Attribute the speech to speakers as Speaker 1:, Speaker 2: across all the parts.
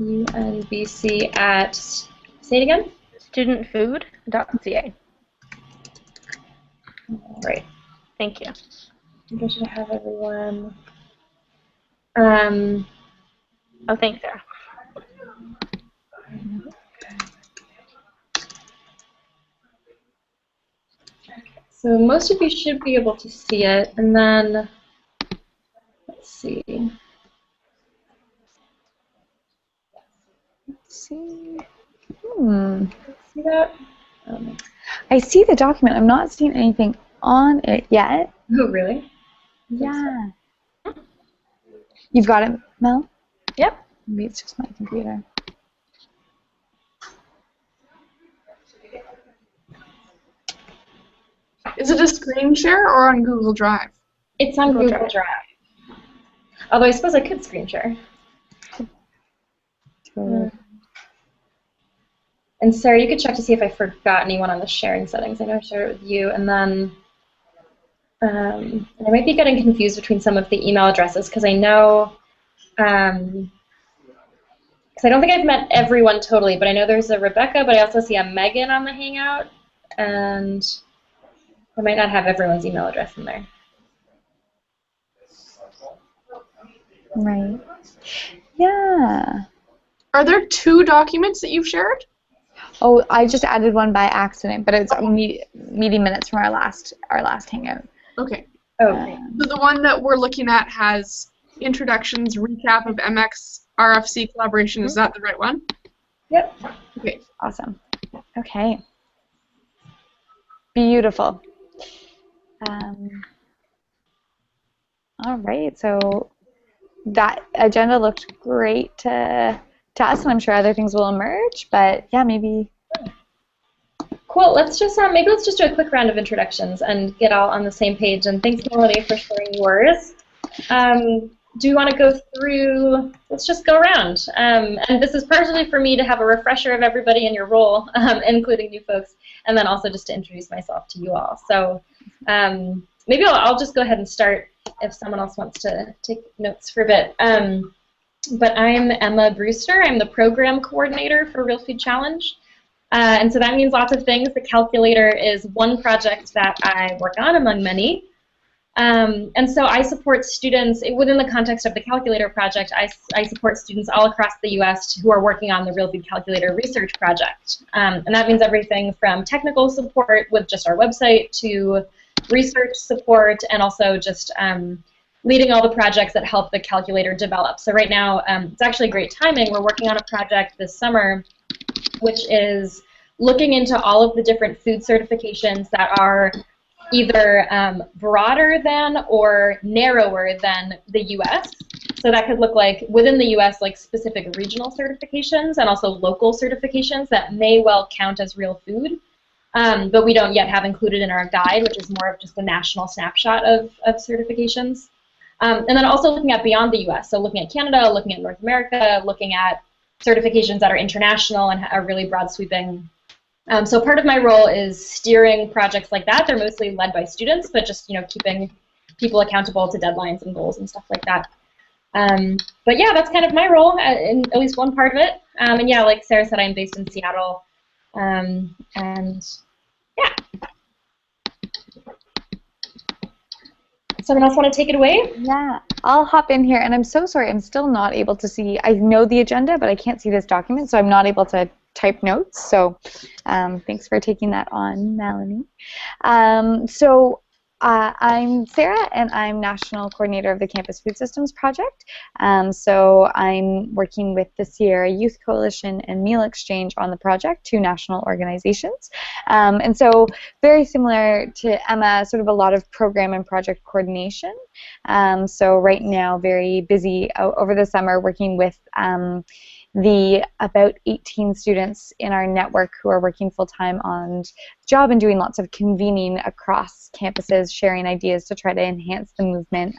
Speaker 1: UNBC at, say it again?
Speaker 2: Studentfood.ca.
Speaker 1: All right.
Speaker 2: Thank you.
Speaker 1: I think I should have everyone.
Speaker 2: Oh, thanks, Sarah.
Speaker 1: So most of you should be able to see it, and then let's see.
Speaker 3: See
Speaker 1: that?
Speaker 3: I see the document. I'm not seeing anything on it yet.
Speaker 1: Oh, really?
Speaker 3: Yeah. You've got it, Mel?
Speaker 2: Yep.
Speaker 3: Maybe it's just my computer.
Speaker 4: Is it a screen share or on Google Drive?
Speaker 1: It's on Google Drive. Although I suppose I could screen share. And Sarah, you could check to see if I forgot anyone on the sharing settings. I know I shared it with you, and then I might be getting confused between some of the email addresses because I know, because I don't think I've met everyone totally, but I know there's a Rebecca, but I also see a Megan on the Hangout, and I might not have everyone's email address in there.
Speaker 3: Right. Yeah.
Speaker 4: Are there 2 documents that you've shared?
Speaker 3: Oh, I just added one by accident, but it's meeting minutes from our last Hangout.
Speaker 4: Okay.
Speaker 1: Okay.
Speaker 4: So the one that we're looking at has introductions, recap of MX RFC collaboration. Is that the right one?
Speaker 1: Yep.
Speaker 4: Okay.
Speaker 3: Awesome. Okay. Beautiful. All right. So that agenda looked great to us, and I'm sure other things will emerge. But yeah, maybe.
Speaker 1: Cool. Let's just maybe let's just do a quick round of introductions and get all on the same page. And thanks, Melanie, for sharing yours. Do you want to go through? Let's just go around. And this is partially for me to have a refresher of everybody in your role, including new folks, and then also just to introduce myself to you all. So maybe I'll just go ahead and start if someone else wants to take notes for a bit. But I'm Emma Brewster. I'm the program coordinator for Real Food Challenge. And so that means lots of things. The calculator is one project that I work on among many. And so I support students, within the context of the calculator project, I support students all across the U.S. who are working on the Real Food Calculator research project. And that means everything from technical support with just our website to research support and also just leading all the projects that help the calculator develop. So right now, it's actually great timing. We're working on a project this summer which is looking into all of the different food certifications that are either broader than or narrower than the U.S. So that could look like, within the U.S., like specific regional certifications and also local certifications that may well count as real food, but we don't yet have included in our guide, which is more of just a national snapshot of certifications. And then also looking at beyond the U.S., so looking at Canada, looking at North America, looking at certifications that are international and are really broad sweeping. So part of my role is steering projects like that. They're mostly led by students, but just keeping people accountable to deadlines and goals and stuff like that. But yeah, that's kind of my role in at least one part of it. And yeah, like Sarah said, I'm based in Seattle. And yeah. Someone else want to take it away?
Speaker 3: Yeah, I'll hop in here, and I'm so sorry, I'm still not able to see, I know the agenda, but I can't see this document, so I'm not able to type notes, so thanks for taking that on, Melanie. I'm Sarah, and I'm National Coordinator of the Campus Food Systems Project. So I'm working with the Sierra Youth Coalition and Meal Exchange on the project, 2 national organizations. And so very similar to Emma, sort of a lot of program and project coordination. So right now, very busy over the summer working with the about 18 students in our network who are working full-time on the job and doing lots of convening across campuses, sharing ideas to try to enhance the movement.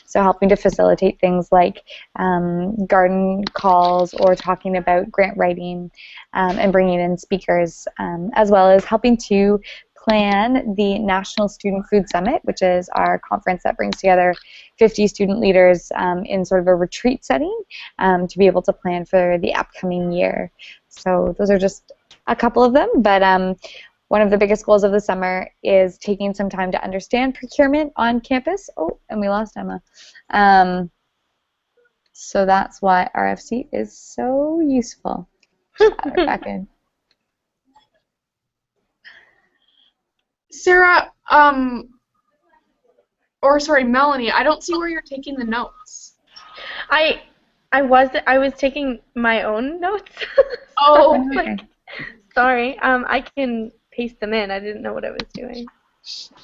Speaker 3: So helping to facilitate things like garden calls or talking about grant writing and bringing in speakers, as well as helping to plan the National Student Food Summit, which is our conference that brings together 50 student leaders in sort of a retreat setting to be able to plan for the upcoming year. So those are just a couple of them, but one of the biggest goals of the summer is taking some time to understand procurement on campus. Oh, and we lost Emma. So that's why RFC is so useful. Add her back in.
Speaker 4: Sarah, or sorry, Melanie, I don't see where you're taking the notes.
Speaker 2: I was taking my own notes.
Speaker 4: Oh,
Speaker 3: Okay.
Speaker 2: Sorry. I can paste them in. I didn't know what I was doing.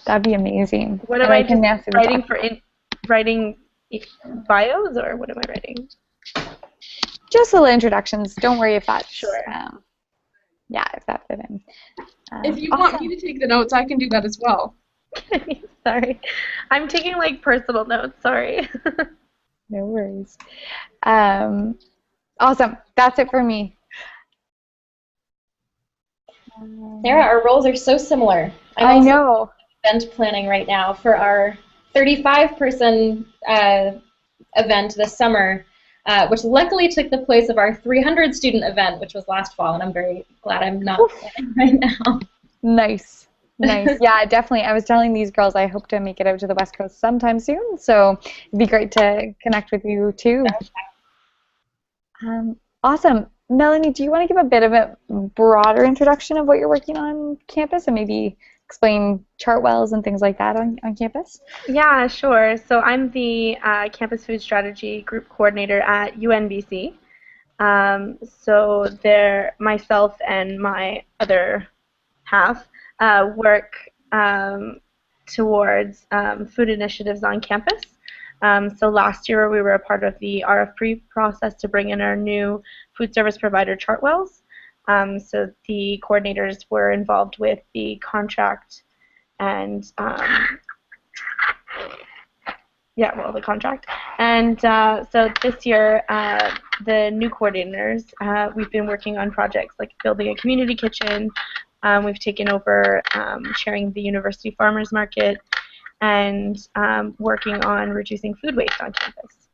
Speaker 3: That'd be amazing.
Speaker 2: What am
Speaker 3: And
Speaker 2: I
Speaker 3: can
Speaker 2: just
Speaker 3: ask you the
Speaker 2: writing
Speaker 3: document.
Speaker 2: writing bios, or what am I writing?
Speaker 3: Just little introductions. Don't worry if that's
Speaker 2: Sure.
Speaker 3: Yeah, if that fit in.
Speaker 4: if you want me to take the notes, I can do that as well.
Speaker 2: Sorry. I'm taking like personal notes. Sorry.
Speaker 3: No worries. Awesome. That's it for me.
Speaker 1: Sarah, our roles are so similar.
Speaker 3: I know.
Speaker 1: Event planning right now for our 35-person event this summer, which luckily took the place of our 300-student event, which was last fall, and I'm very glad I'm not planning right now.
Speaker 3: Nice. Nice. Yeah, definitely. I was telling these girls I hope to make it out to the West Coast sometime soon, so it'd be great to connect with you too. Awesome. Melanie, do you want to give a bit of a broader introduction of what you're working on campus and maybe explain Chartwells and things like that on campus?
Speaker 2: Yeah, sure. So I'm the Campus Food Strategy Group Coordinator at UNBC. So there, myself and my other half work towards food initiatives on campus. So last year we were a part of the RFP process to bring in our new food service provider, Chartwells. So the coordinators were involved with the contract and the contract. And so this year, the new coordinators, we've been working on projects like building a community kitchen. We've taken over chairing the University Farmers Market and working on reducing food waste on campus.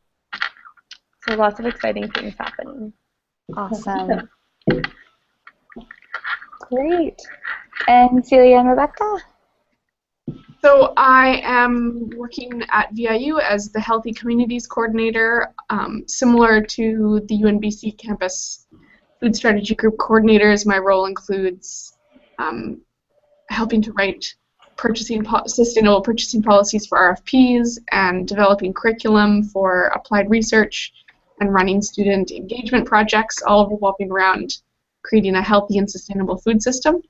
Speaker 2: So lots of exciting things happening.
Speaker 3: Awesome. Great. And Celia and Rebecca?
Speaker 4: So I am working at VIU as the Healthy Communities Coordinator, similar to the UNBC Campus Food Strategy Group Coordinators. My role includes helping to write sustainable purchasing policies for RFPs and developing curriculum for applied research and running student engagement projects, all revolving around creating a healthy and sustainable food system.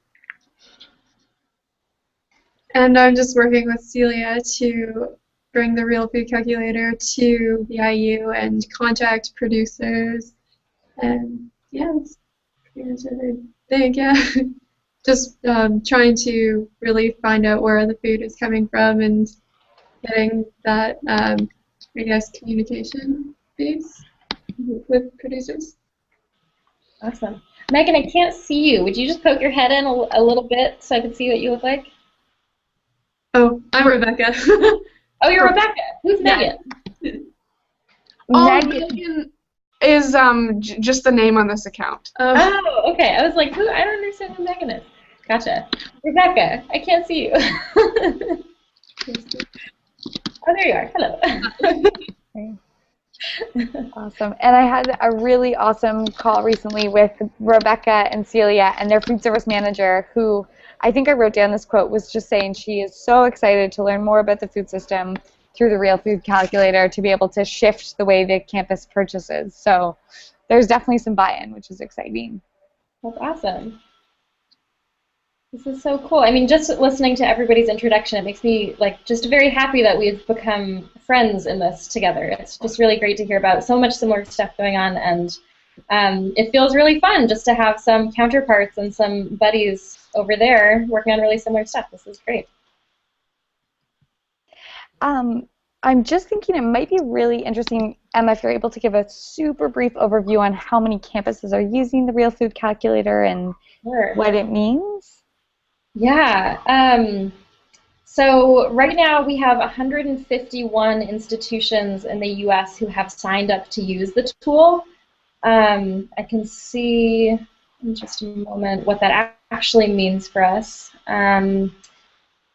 Speaker 5: And I'm just working with Celia to bring the real food calculator to VIU and contact producers. And yeah, that's pretty much it, I think, yeah. Just trying to really find out where the food is coming from and getting that, I guess, communication base with producers.
Speaker 1: Awesome. Megan, I can't see you. Would you just poke your head in a little bit so I could see what you look like?
Speaker 5: Oh, I'm Rebecca.
Speaker 1: Oh, you're Rebecca. Who's Megan?
Speaker 4: Megan is just the name on this account.
Speaker 1: Oh, okay. I was like, who? I don't understand who Megan is. Gotcha. Rebecca, I can't see you. Oh, there you are. Hello.
Speaker 3: Awesome. And I had a really awesome call recently with Rebecca and Celia and their food service manager, who I think I wrote down this quote, was just saying she is so excited to learn more about the food system through the Real Food Calculator to be able to shift the way the campus purchases. So there's definitely some buy-in, which is exciting.
Speaker 1: That's awesome. This is so cool. I mean, just listening to everybody's introduction, it makes me just very happy that we've become friends in this together. It's just really great to hear about so much similar stuff going on, and it feels really fun just to have some counterparts and some buddies over there working on really similar stuff. This is great.
Speaker 3: I'm just thinking it might be really interesting, Emma, if you're able to give a super brief overview on how many campuses are using the Real Food Calculator and what it means.
Speaker 1: Yeah. So right now we have 151 institutions in the U.S. who have signed up to use the tool. I can see in just a moment what that actually means for us.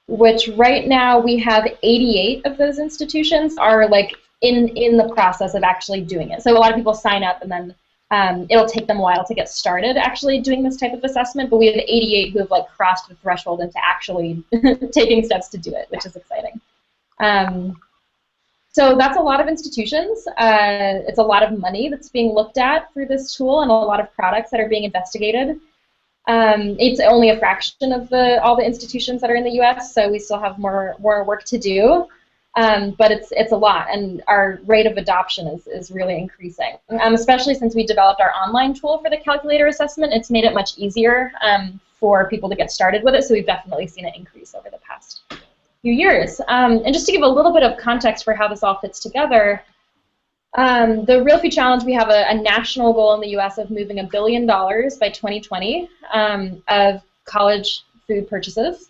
Speaker 1: Which right now we have 88 of those institutions are like in the process of actually doing it. So a lot of people sign up and then it'll take them a while to get started actually doing this type of assessment, but we have 88 who have like crossed the threshold into actually taking steps to do it, which is exciting. So that's a lot of institutions. It's a lot of money that's being looked at through this tool and a lot of products that are being investigated. It's only a fraction of all the institutions that are in the U.S., so we still have more work to do. But it's a lot, and our rate of adoption is really increasing. Especially since we developed our online tool for the calculator assessment, it's made it much easier for people to get started with it. So we've definitely seen an increase over the past few years. And just to give a little bit of context for how this all fits together. The Real Food Challenge, we have a national goal in the U.S. of moving $1 billion by 2020 of college food purchases.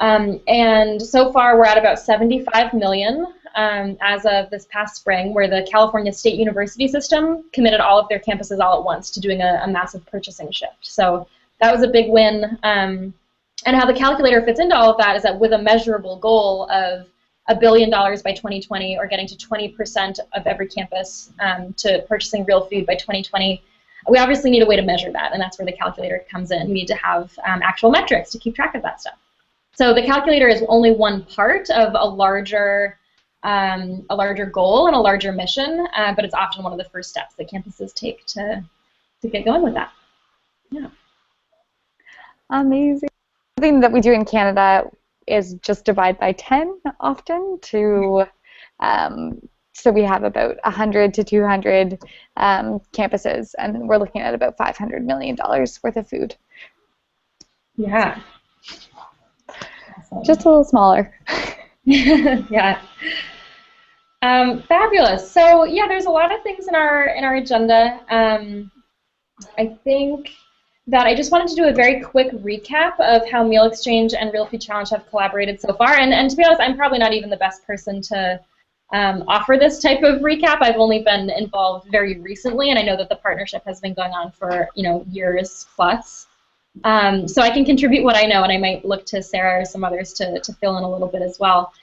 Speaker 1: And so far, we're at about 75 million as of this past spring, where the California State University system committed all of their campuses all at once to doing a massive purchasing shift. So that was a big win. And how the calculator fits into all of that is that with a measurable goal of $1 billion by 2020, or getting to 20% of every campus to purchasing real food by 2020, we obviously need a way to measure that, and that's where the calculator comes in. We need to have actual metrics to keep track of that stuff. So the calculator is only one part of a larger goal and a larger mission, but it's often one of the first steps that campuses take to get going with that. Yeah.
Speaker 3: Amazing. Something that we do in Canada is just divide by 10 often to, so we have about 100 to 200 campuses, and we're looking at about $500 million worth of food.
Speaker 1: Yeah.
Speaker 3: Just a little smaller.
Speaker 1: Yeah. Fabulous. So yeah, there's a lot of things in our agenda. I think that I just wanted to do a very quick recap of how Meal Exchange and Real Food Challenge have collaborated so far. And to be honest, I'm probably not even the best person to offer this type of recap. I've only been involved very recently, and I know that the partnership has been going on for years plus. So I can contribute what I know, and I might look to Sarah or some others to fill in a little bit as well.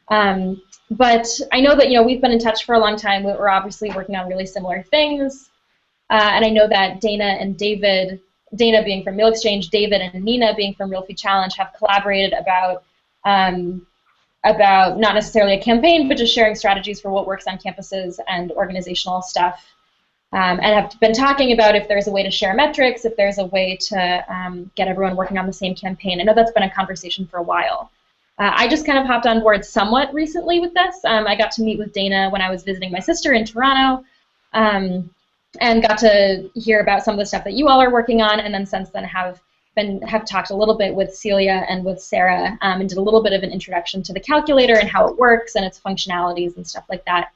Speaker 1: But I know that we've been in touch for a long time. We're obviously working on really similar things, and I know that Dana and David, Dana being from Meal Exchange, David and Nina being from Real Food Challenge, have collaborated about not necessarily a campaign, but just sharing strategies for what works on campuses and organizational stuff. And have been talking about if there's a way to share metrics, if there's a way to get everyone working on the same campaign. I know that's been a conversation for a while. I just kind of hopped on board somewhat recently with this. I got to meet with Dana when I was visiting my sister in Toronto, and got to hear about some of the stuff that you all are working on, and then since then have talked a little bit with Celia and with Sarah, and did a little bit of an introduction to the calculator and how it works and its functionalities and stuff like that.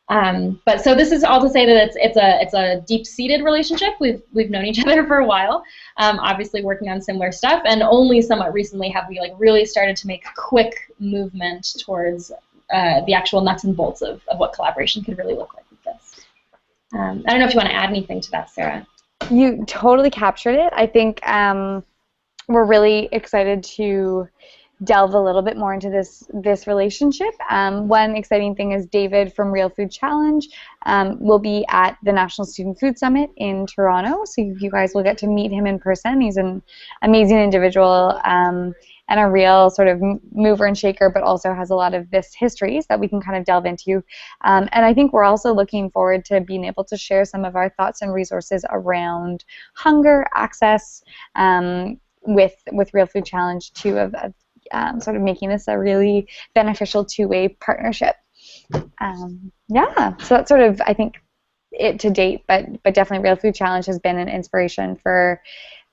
Speaker 1: But so this is all to say that it's a deep-seated relationship. We've known each other for a while, obviously working on similar stuff, and only somewhat recently have we really started to make quick movement towards the actual nuts and bolts of what collaboration could really look like with this. I don't know if you want to add anything to that, Sarah.
Speaker 3: You totally captured it. I think we're really excited to delve a little bit more into this relationship. One exciting thing is David from Real Food Challenge will be at the National Student Food Summit in Toronto, so you guys will get to meet him in person. He's an amazing individual and a real sort of mover and shaker, but also has a lot of this histories that we can kind of delve into. And I think we're also looking forward to being able to share some of our thoughts and resources around hunger, access, with Real Food Challenge too, of sort of making this a really beneficial two-way partnership. Yeah, so that's sort of, I think, it to date, but definitely Real Food Challenge has been an inspiration for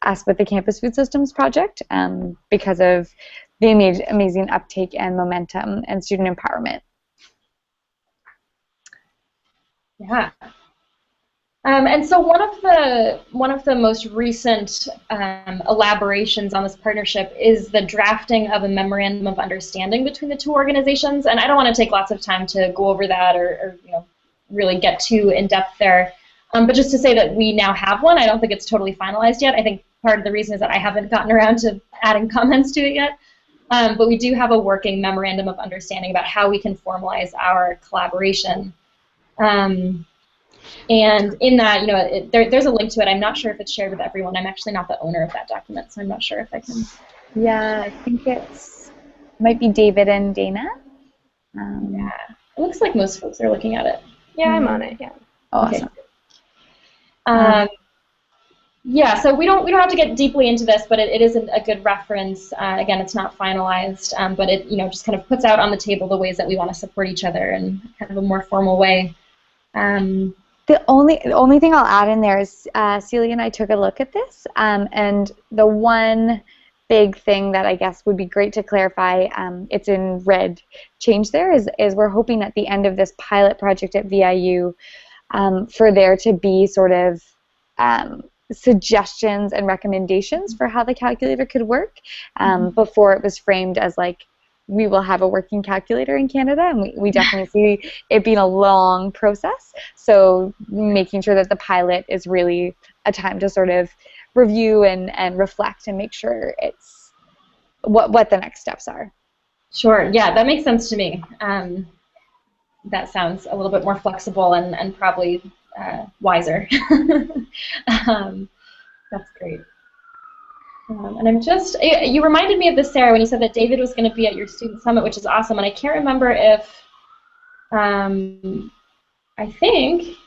Speaker 3: us with the Campus Food Systems Project because of the amazing uptake and momentum and student empowerment.
Speaker 1: Yeah. And so one of the most recent elaborations on this partnership is the drafting of a memorandum of understanding between the two organizations. And I don't want to take lots of time to go over that or really get too in depth there. But just to say that we now have one. I don't think it's totally finalized yet. I think part of the reason is that I haven't gotten around to adding comments to it yet. But we do have a working memorandum of understanding about how we can formalize our collaboration. And in that, there's a link to it. I'm not sure if it's shared with everyone. I'm actually not the owner of that document, so I'm not sure if I can.
Speaker 3: Yeah, I think it might be David and Dana.
Speaker 1: Yeah, it looks like most folks are looking at it.
Speaker 2: Yeah, I'm on it. Yeah.
Speaker 3: Awesome.
Speaker 1: Okay. Yeah, so we don't have to get deeply into this, but it is a good reference. Again, it's not finalized, but it just kind of puts out on the table the ways that we want to support each other in kind of a more formal way.
Speaker 3: The only thing I'll add in there is Celia and I took a look at this, and the one big thing that I guess would be great to clarify, it's in red change there, is we're hoping at the end of this pilot project at VIU for there to be sort of suggestions and recommendations for how the calculator could work before it was framed as like, we will have a working calculator in Canada, and we definitely see it being a long process. So making sure that the pilot is really a time to sort of review and reflect and make sure it's what the next steps are.
Speaker 1: Sure. Yeah, that makes sense to me. That sounds a little bit more flexible and probably wiser. That's great. And I'm just, you reminded me of this, Sarah, when you said that David was going to be at your student summit, which is awesome. And I can't remember if, I think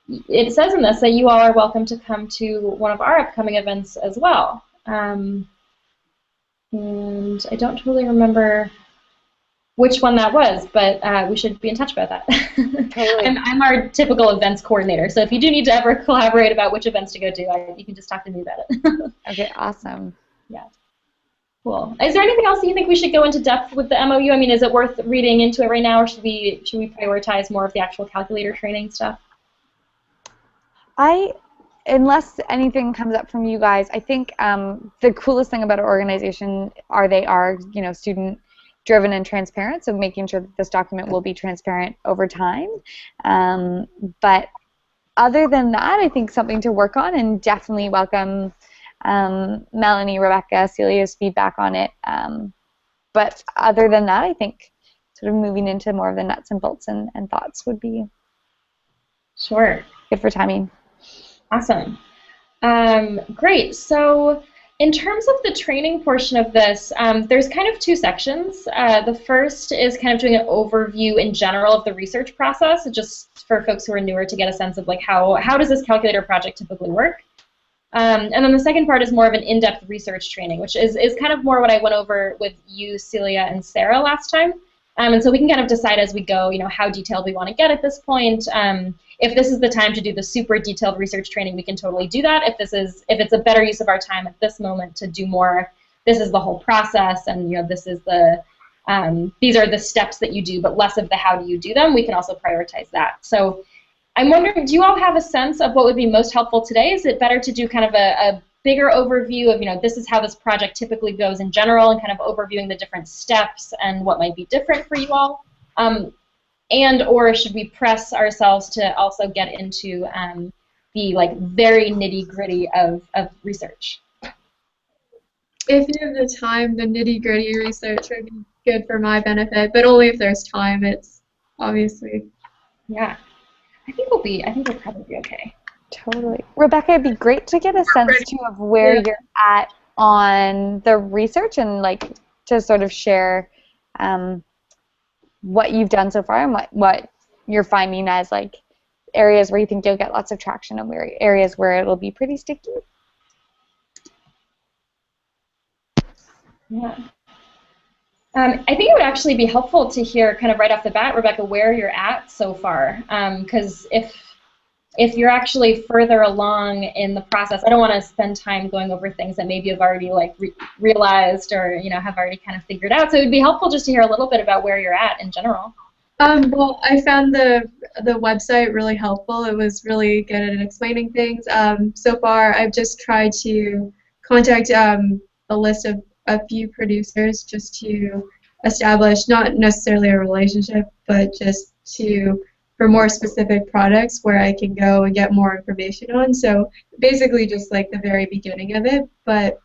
Speaker 1: it says in this that you all are welcome to come to one of our upcoming events as well. And I don't totally remember which one that was, but we should be in touch about that.
Speaker 3: Totally.
Speaker 1: I'm our typical events coordinator, so if you do need to ever collaborate about which events to go to, you can just talk to me about it.
Speaker 3: Okay, awesome.
Speaker 1: Yeah. Cool. Is there anything else that you think we should go into depth with the MOU? I mean, is it worth reading into it right now, or should we prioritize more of the actual calculator training stuff?
Speaker 3: Unless anything comes up from you guys, I think the coolest thing about our organization they are student driven and transparent, so making sure that this document will be transparent over time. But other than that, I think something to work on, and definitely welcome Melanie, Rebecca, Celia's feedback on it. But other than that, I think sort of moving into more of the nuts and bolts and thoughts would be
Speaker 1: sure
Speaker 3: good for timing.
Speaker 1: Awesome. Great. So in terms of the training portion of this, there's kind of two sections. The first is kind of doing an overview in general of the research process, just for folks who are newer to get a sense of like how does this calculator project typically work. And then the second part is more of an in-depth research training, which is kind of more what I went over with you, Celia, and Sarah last time. And so we can kind of decide as we go, how detailed we want to get at this point. If this is the time to do the super detailed research training, we can totally do that. If it's a better use of our time at this moment to do more, this is the whole process, and this is these are the steps that you do, but less of the how do you do them. We can also prioritize that. So I'm wondering, do you all have a sense of what would be most helpful today? Is it better to do kind of a bigger overview of, this is how this project typically goes in general, and kind of overviewing the different steps and what might be different for you all? Or should we press ourselves to also get into the very nitty-gritty of research?
Speaker 5: If you have the time, the nitty-gritty research would be good for my benefit, but only if there's time. It's obviously.
Speaker 1: Yeah, I think we'll probably be okay.
Speaker 3: Totally. Rebecca, it'd be great to get a sense too of where you're at on the research, and to sort of share what you've done so far and what you're finding as areas where you think you'll get lots of traction, and areas where it'll be pretty sticky.
Speaker 1: Yeah. I think it would actually be helpful to hear kind of right off the bat, Rebecca, where you're at so far, because if you're actually further along in the process, I don't want to spend time going over things that maybe you've already realized or have already kind of figured out. So it would be helpful just to hear a little bit about where you're at in general.
Speaker 5: Well, I found the website really helpful. It was really good at explaining things. So far, I've just tried to contact a list of a few producers just to establish not necessarily a relationship, but just to for more specific products where I can go and get more information on. So basically, just like the very beginning of it. But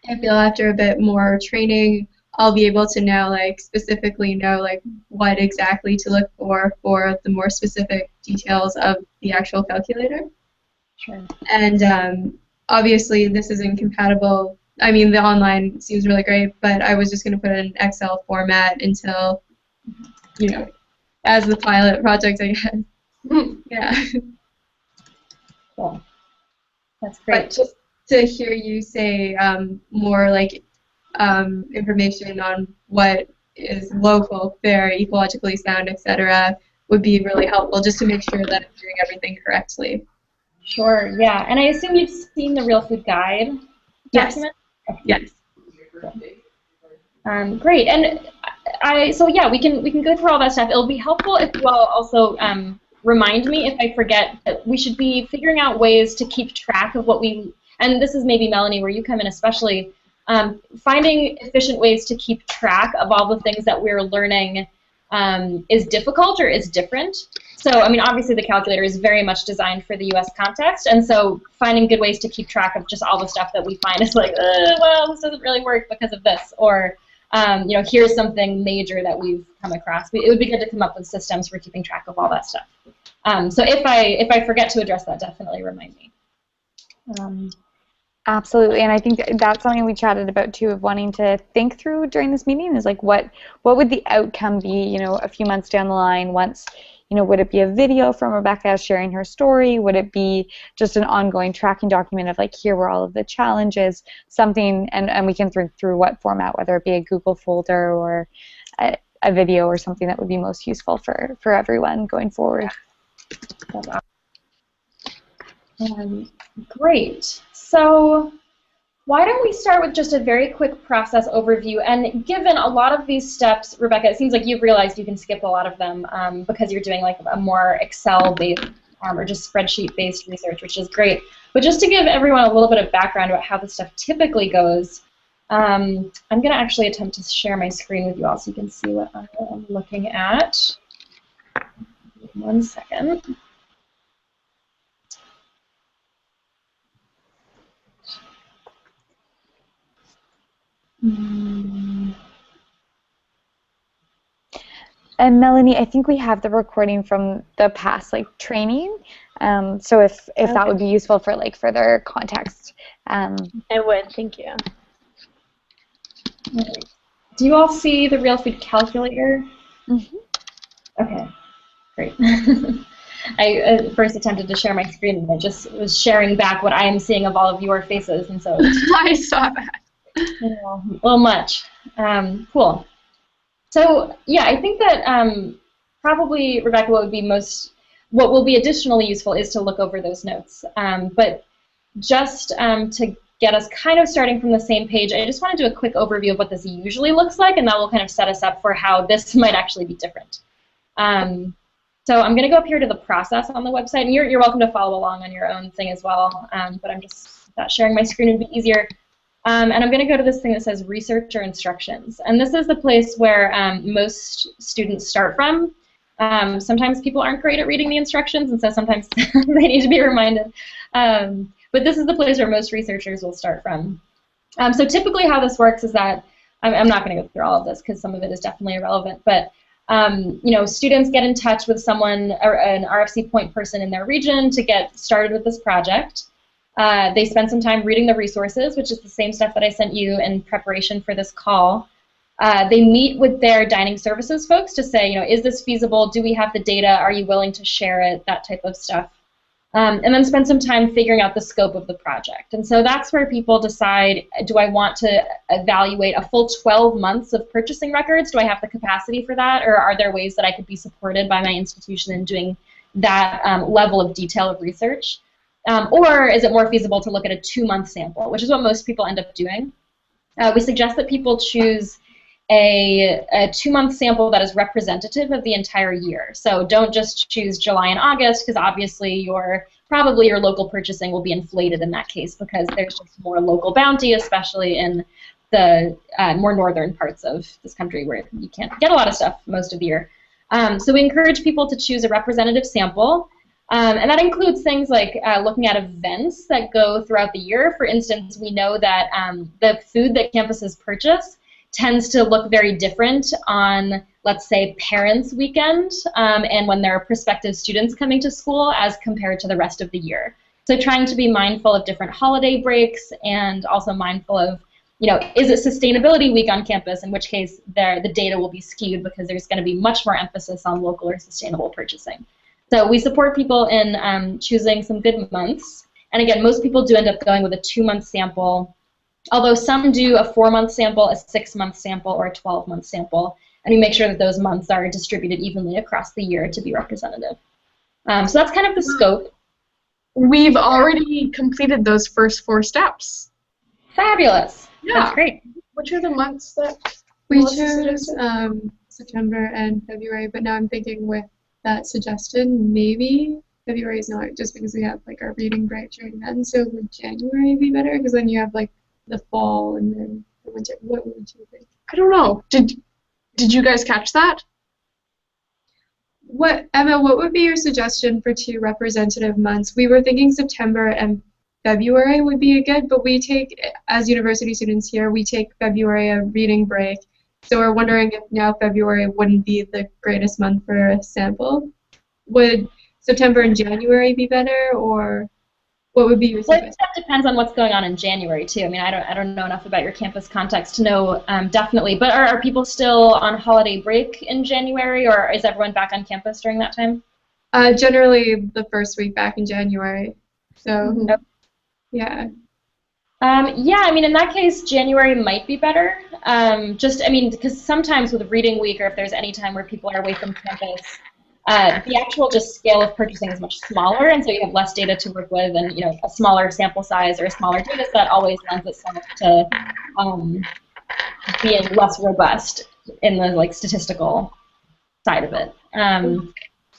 Speaker 5: I feel after a bit more training, I'll be able to know, like, specifically know, like, what exactly to look for the more specific details of the actual calculator.
Speaker 1: Sure.
Speaker 5: And obviously, this is incompatible. I mean, the online seems really great, but I was just going to put it in Excel format until, you know, as the pilot project, I guess. Yeah.
Speaker 1: Cool. That's
Speaker 5: But
Speaker 1: great.
Speaker 5: just to hear you say more like information on what is local, fair, ecologically sound, etc., would be really helpful just to make sure that I'm doing everything correctly.
Speaker 1: Sure, yeah. And I assume you've seen the Real Food Guide
Speaker 5: Yes.
Speaker 1: document?
Speaker 5: Yes.
Speaker 1: Great. And so yeah, we can go through all that stuff. It'll be helpful if you all also remind me if I forget that we should be figuring out ways to keep track of what we, and this is maybe Melanie where you come in especially, finding efficient ways to keep track of all the things that we're learning is difficult or is different. So, I mean, obviously the calculator is very much designed for the US context, and so finding good ways to keep track of just all the stuff that we find is like, well, this doesn't really work because of this, or, you know, here's something major that we've come across. It would be good to come up with systems for keeping track of all that stuff. So if I forget to address that, definitely remind me.
Speaker 3: Absolutely, and I think that's something we chatted about too, of wanting to think through during this meeting is like what would the outcome be, you know, a few months down the line once, you know, would it be a video from Rebecca sharing her story? Would it be just an ongoing tracking document of like, here were all of the challenges, something, and we can think through what format, whether it be a Google folder or a video or something that would be most useful for everyone going forward.
Speaker 1: Great. So why don't we start with just a very quick process overview, and given a lot of these steps, Rebecca, it seems like you've realized you can skip a lot of them because you're doing like a more Excel-based or just spreadsheet-based research, which is great. But just to give everyone a little bit of background about how this stuff typically goes, I'm going to actually attempt to share my screen with you all so you can see what I'm looking at. 1 second.
Speaker 3: And Melanie, I think we have the recording from the past like training. So if
Speaker 2: Okay.
Speaker 3: that would be useful for like further context.
Speaker 2: It would, thank you.
Speaker 1: Do you all see the Real Food Calculator?
Speaker 3: Mm-hmm.
Speaker 1: Okay, great. I first attempted to share my screen and I just was sharing back what I am seeing of all of your faces, and so
Speaker 4: I saw that.
Speaker 1: you know, a little much. Cool. So yeah, I think that probably, Rebecca, what will be additionally useful is to look over those notes. But just to get us kind of starting from the same page, I just want to do a quick overview of what this usually looks like, and that will kind of set us up for how this might actually be different. So I'm going to go up here to the process on the website, and you're welcome to follow along on your own thing as well, but I'm just thought sharing my screen would be easier. And I'm going to go to this thing that says Researcher Instructions. And this is the place where most students start from. Sometimes people aren't great at reading the instructions, and so sometimes they need to be reminded. But this is the place where most researchers will start from. So typically how this works is that, I'm not going to go through all of this because some of it is definitely irrelevant, but you know, students get in touch with someone, or an RFC point person in their region to get started with this project. They spend some time reading the resources, which is the same stuff that I sent you in preparation for this call. They meet with their dining services folks to say, you know, is this feasible? Do we have the data? Are you willing to share it? That type of stuff. And then spend some time figuring out the scope of the project. And so that's where people decide, do I want to evaluate a full 12 months of purchasing records? Do I have the capacity for that? Or are there ways that I could be supported by my institution in doing that level of detail of research? Or is it more feasible to look at a 2-month sample, which is what most people end up doing. We suggest that people choose a 2-month sample that is representative of the entire year. So don't just choose July and August, because obviously probably your local purchasing will be inflated in that case because there's just more local bounty, especially in the more northern parts of this country where you can't get a lot of stuff most of the year. So we encourage people to choose a representative sample. And that includes things like looking at events that go throughout the year. For instance, we know that the food that campuses purchase tends to look very different on, let's say, Parents' Weekend and when there are prospective students coming to school as compared to the rest of the year. So trying to be mindful of different holiday breaks and also mindful of, is it Sustainability Week on campus, in which case the data will be skewed because there's going to be much more emphasis on local or sustainable purchasing. So we support people in choosing some good months. And again, most people do end up going with a 2-month sample, although some do a 4-month sample, a 6-month sample, or a 12-month sample. And we make sure that those months are distributed evenly across the year to be representative. So that's kind of the scope.
Speaker 4: We've already completed those first 4 steps.
Speaker 1: Fabulous.
Speaker 4: Yeah.
Speaker 1: That's great.
Speaker 4: Which are the months that
Speaker 5: We
Speaker 4: Melissa
Speaker 5: chose
Speaker 4: suggested?
Speaker 5: September and February, but now I'm thinking with that suggestion, maybe February is not, just because we have like our reading break during then. So would January be better? Because then you have like the fall and then the winter. What would you think?
Speaker 4: I don't know. Did you guys catch that?
Speaker 5: Emma, what would be your suggestion for 2 representative months? We were thinking September and February would be good, but we take, as university students here, we take February a reading break. So we're wondering if now February wouldn't be the greatest month for a sample. Would September and January be better, or what would be your
Speaker 1: Well,
Speaker 5: suggestion?
Speaker 1: that depends on what's going on in January too. I mean, I don't know enough about your campus context to know definitely. But are people still on holiday break in January, or is everyone back on campus during that time?
Speaker 5: Generally the first week back in January. So yeah.
Speaker 1: Yeah, I mean, in that case, January might be better. Because sometimes with reading week, or if there's any time where people are away from campus, the actual just scale of purchasing is much smaller, and so you have less data to work with, and a smaller sample size or a smaller data set always lends itself to being less robust in the statistical side of it.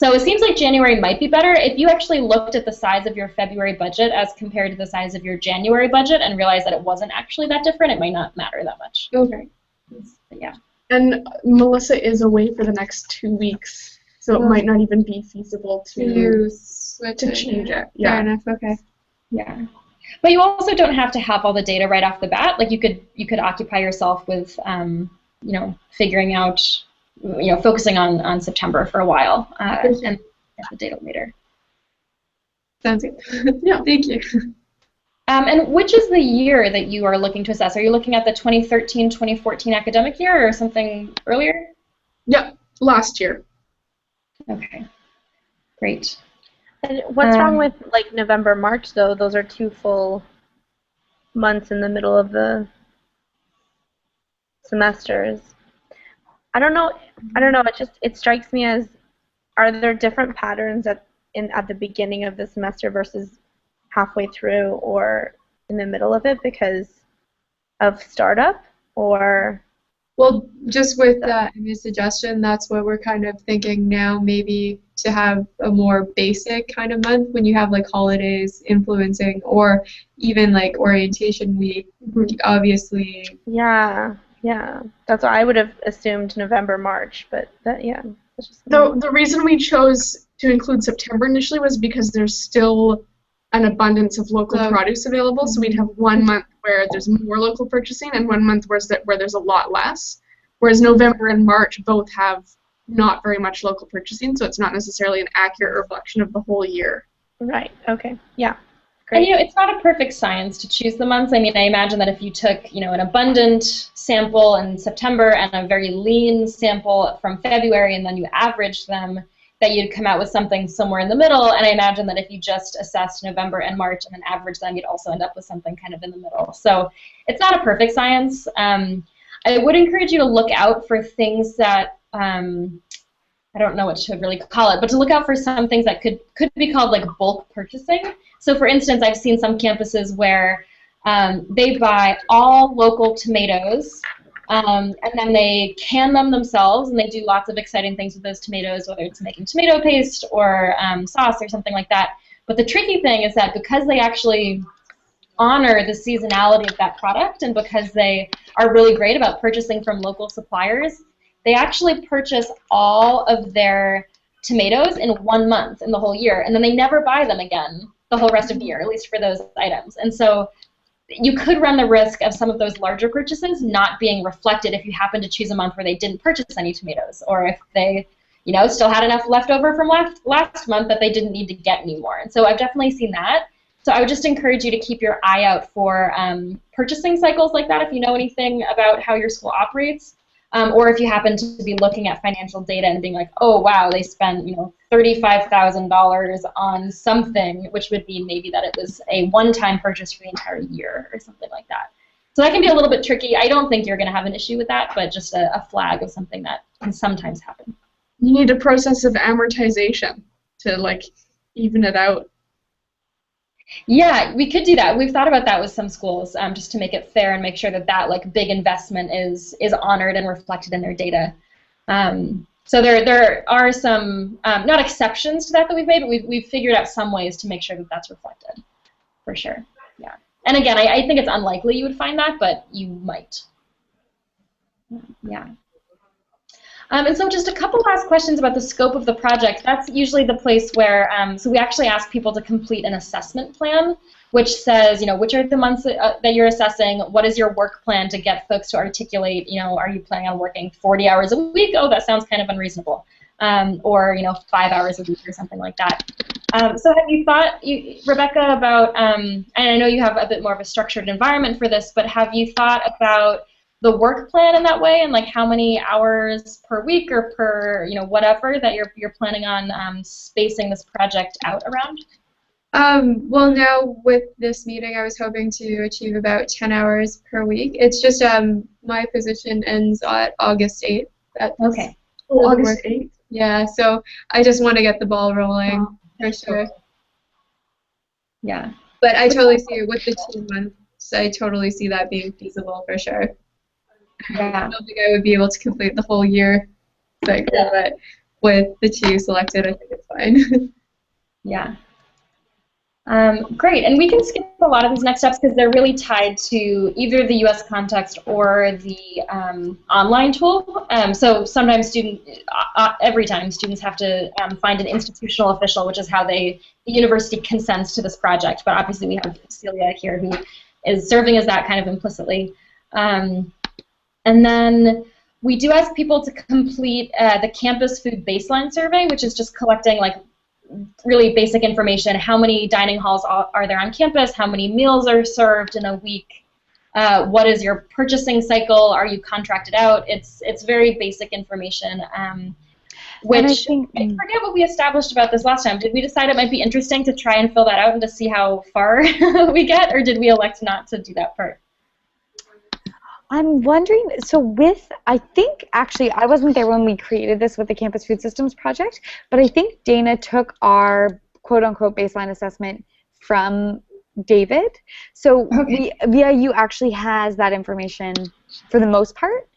Speaker 1: So it seems like January might be better. If you actually looked at the size of your February budget as compared to the size of your January budget and realized that it wasn't actually that different, it might not matter that much.
Speaker 5: Okay.
Speaker 1: But yeah.
Speaker 4: And Melissa is away for the next 2 weeks, so it might not even be feasible to change it. Yeah.
Speaker 5: Fair enough. Okay.
Speaker 1: Yeah. But you also don't have to have all the data right off the bat. Like you could occupy yourself with figuring out, focusing on September for a while and get the data later.
Speaker 5: Sounds good. Yeah. Thank you.
Speaker 1: And which is the year that you are looking to assess? Are you looking at the 2013-2014 academic year or something earlier?
Speaker 4: Yeah, last year.
Speaker 1: Okay, great.
Speaker 2: And what's wrong with November, March though? Those are 2 full months in the middle of the semesters. I don't know. It strikes me as, are there different patterns at the beginning of the semester versus halfway through or in the middle of it because of startup, or?
Speaker 5: Well, just with Emma's suggestion, that's what we're kind of thinking now, maybe to have a more basic kind of month when you have holidays influencing, or even orientation week, obviously.
Speaker 2: Yeah, that's what I would have assumed, November, March, but that's just
Speaker 4: The reason we chose to include September initially was because there's still an abundance of local produce available, so we'd have 1 month where there's more local purchasing and 1 month where there's a lot less, whereas November and March both have not very much local purchasing, so it's not necessarily an accurate reflection of the whole year.
Speaker 2: Right, okay, yeah. Great.
Speaker 1: And it's not a perfect science to choose the months. I mean, I imagine that if you took, an abundant sample in September and a very lean sample from February, and then you averaged them, that you'd come out with something somewhere in the middle. And I imagine that if you just assessed November and March and then averaged them, you'd also end up with something kind of in the middle. So it's not a perfect science. I would encourage you to look out for things that I don't know what to really call it, but to look out for some things that could be called bulk purchasing. So for instance, I've seen some campuses where they buy all local tomatoes And then they can them themselves, and they do lots of exciting things with those tomatoes, whether it's making tomato paste or sauce or something like that. But the tricky thing is that because they actually honor the seasonality of that product, and because they are really great about purchasing from local suppliers, they actually purchase all of their tomatoes in 1 month in the whole year, and then they never buy them again the whole rest of the year, at least for those items. And so you could run the risk of some of those larger purchases not being reflected if you happen to choose a month where they didn't purchase any tomatoes, or if they, you know, still had enough left over from last month that they didn't need to get any more. And so I've definitely seen that. So I would just encourage you to keep your eye out for purchasing cycles like that if you know anything about how your school operates, or if you happen to be looking at financial data and being like, oh wow, they spent, you know, $35,000 on something, which would mean maybe that it was a one-time purchase for the entire year or something like that. So that can be a little bit tricky. I don't think you're going to have an issue with that, but just a flag of something that can sometimes happen.
Speaker 4: You need a process of amortization to like even it out.
Speaker 1: Yeah, we could do that. We've thought about that with some schools, just to make it fair and make sure that that like big investment is honored and reflected in their data. So there are some not exceptions to that we've made, but we've figured out some ways to make sure that that's reflected, for sure. Yeah. And again, I think it's unlikely you would find that, but you might. Yeah. And so just a couple last questions about the scope of the project. That's usually the place where, so we actually ask people to complete an assessment plan, which says, you know, which are the months that you're assessing, what is your work plan to get folks to articulate, you know, are you planning on working 40 hours a week? Oh, that sounds kind of unreasonable. Or, you know, 5 hours a week or something like that. So have you thought, Rebecca, about, and I know you have a bit more of a structured environment for this, but have you thought about the work plan in that way, and like how many hours per week or per, you know, whatever that you're planning on spacing this project out around?
Speaker 5: Well, now with this meeting, I was hoping to achieve about 10 hours per week. It's just my position ends at August 8th.
Speaker 1: Okay.
Speaker 4: August 8th?
Speaker 5: Yeah, so I just want to get the ball rolling, for sure.
Speaker 1: Yeah.
Speaker 5: But I totally see it with the 2 months. I totally see that being feasible, for sure.
Speaker 1: Yeah.
Speaker 5: I don't think I would be able to complete the whole year cycle, but with the 2 selected, I think it's fine.
Speaker 1: Yeah. Great, and we can skip a lot of these next steps because they're really tied to either the U.S. context or the online tool. So sometimes every time students have to find an institutional official, which is how the university consents to this project. But obviously we have Celia here who is serving as that kind of implicitly. And then we do ask people to complete the campus food baseline survey, which is just collecting like really basic information. How many dining halls are there on campus? How many meals are served in a week? What is your purchasing cycle? Are you contracted out? It's very basic information. Which I forget what we established about this last time. Did we decide it might be interesting to try and fill that out and to see how far we get, or did we elect not to do that part?
Speaker 3: I'm wondering, so I think, actually, I wasn't there when we created this with the Campus Food Systems Project, but I think Dana took our quote-unquote baseline assessment from David. So VIU actually has that information for the most part.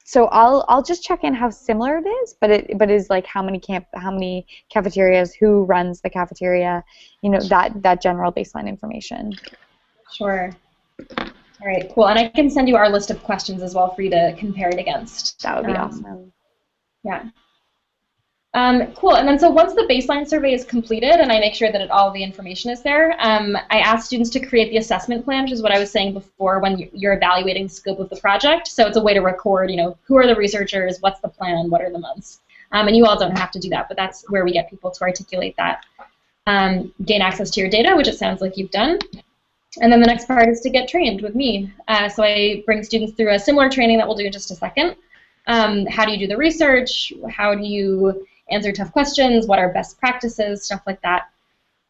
Speaker 3: So I'll just check in how similar it is, but is like how many cafeterias, who runs the cafeteria, you know, that general baseline information.
Speaker 1: Sure. All right, cool. And I can send you our list of questions as well for you to compare it against.
Speaker 3: That would be awesome.
Speaker 1: Yeah. Cool. And then so once the baseline survey is completed and I make sure that all the information is there, I ask students to create the assessment plan, which is what I was saying before when you're evaluating the scope of the project. So it's a way to record, you know, who are the researchers, what's the plan, what are the months. And you all don't have to do that, but that's where we get people to articulate that. Gain access to your data, which it sounds like you've done. And then the next part is to get trained with me. So I bring students through a similar training that we'll do in just a second. How do you do the research? How do you answer tough questions? What are best practices? Stuff like that.